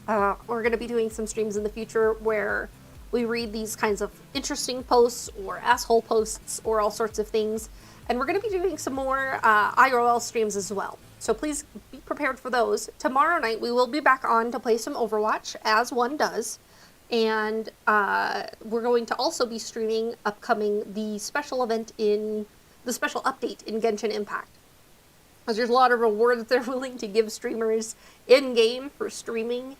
We're going to be doing some streams in the future where we read these kinds of interesting posts or asshole posts or all sorts of things. And we're going to be doing some more IRL streams as well. So please be prepared for those. Tomorrow night we will be back on to play some Overwatch, as one does. And we're going to also be streaming upcoming the special event in the special update in Genshin Impact. Because there's a lot of rewards they're willing to give streamers in-game for streaming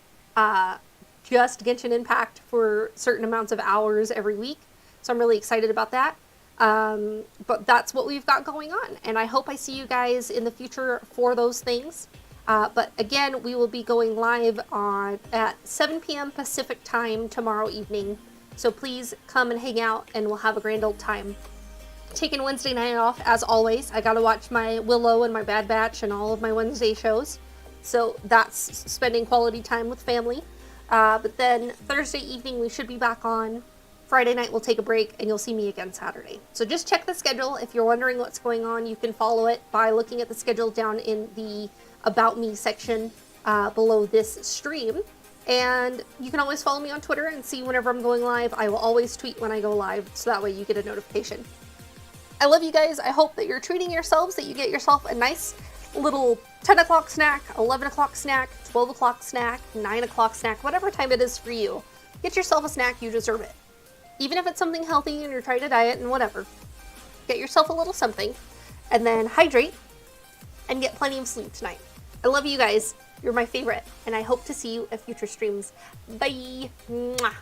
just Genshin Impact for certain amounts of hours every week. So I'm really excited about that. But that's what we've got going on, and I hope I see you guys in the future for those things. But again, we will be going live at 7 p.m. Pacific time tomorrow evening, so please come and hang out, and we'll have a grand old time. Taking Wednesday night off, as always. I gotta watch my Willow and my Bad Batch and all of my Wednesday shows, so that's spending quality time with family. But then Thursday evening we should be back on. Friday night we'll take a break, and you'll see me again Saturday. So just check the schedule. If you're wondering what's going on, you can follow it by looking at the schedule down in the About Me section below this stream. And you can always follow me on Twitter and see whenever I'm going live. I will always tweet when I go live, so that way you get a notification. I love you guys. I hope that you're treating yourselves, that you get yourself a nice little 10 o'clock snack, 11 o'clock snack, 12 o'clock snack, 9 o'clock snack, whatever time it is for you. Get yourself a snack, you deserve it. Even if it's something healthy and you're trying to diet and whatever, get yourself a little something, and then hydrate and get plenty of sleep tonight. I love you guys. You're my favorite, and I hope to see you at future streams. Bye. Mwah.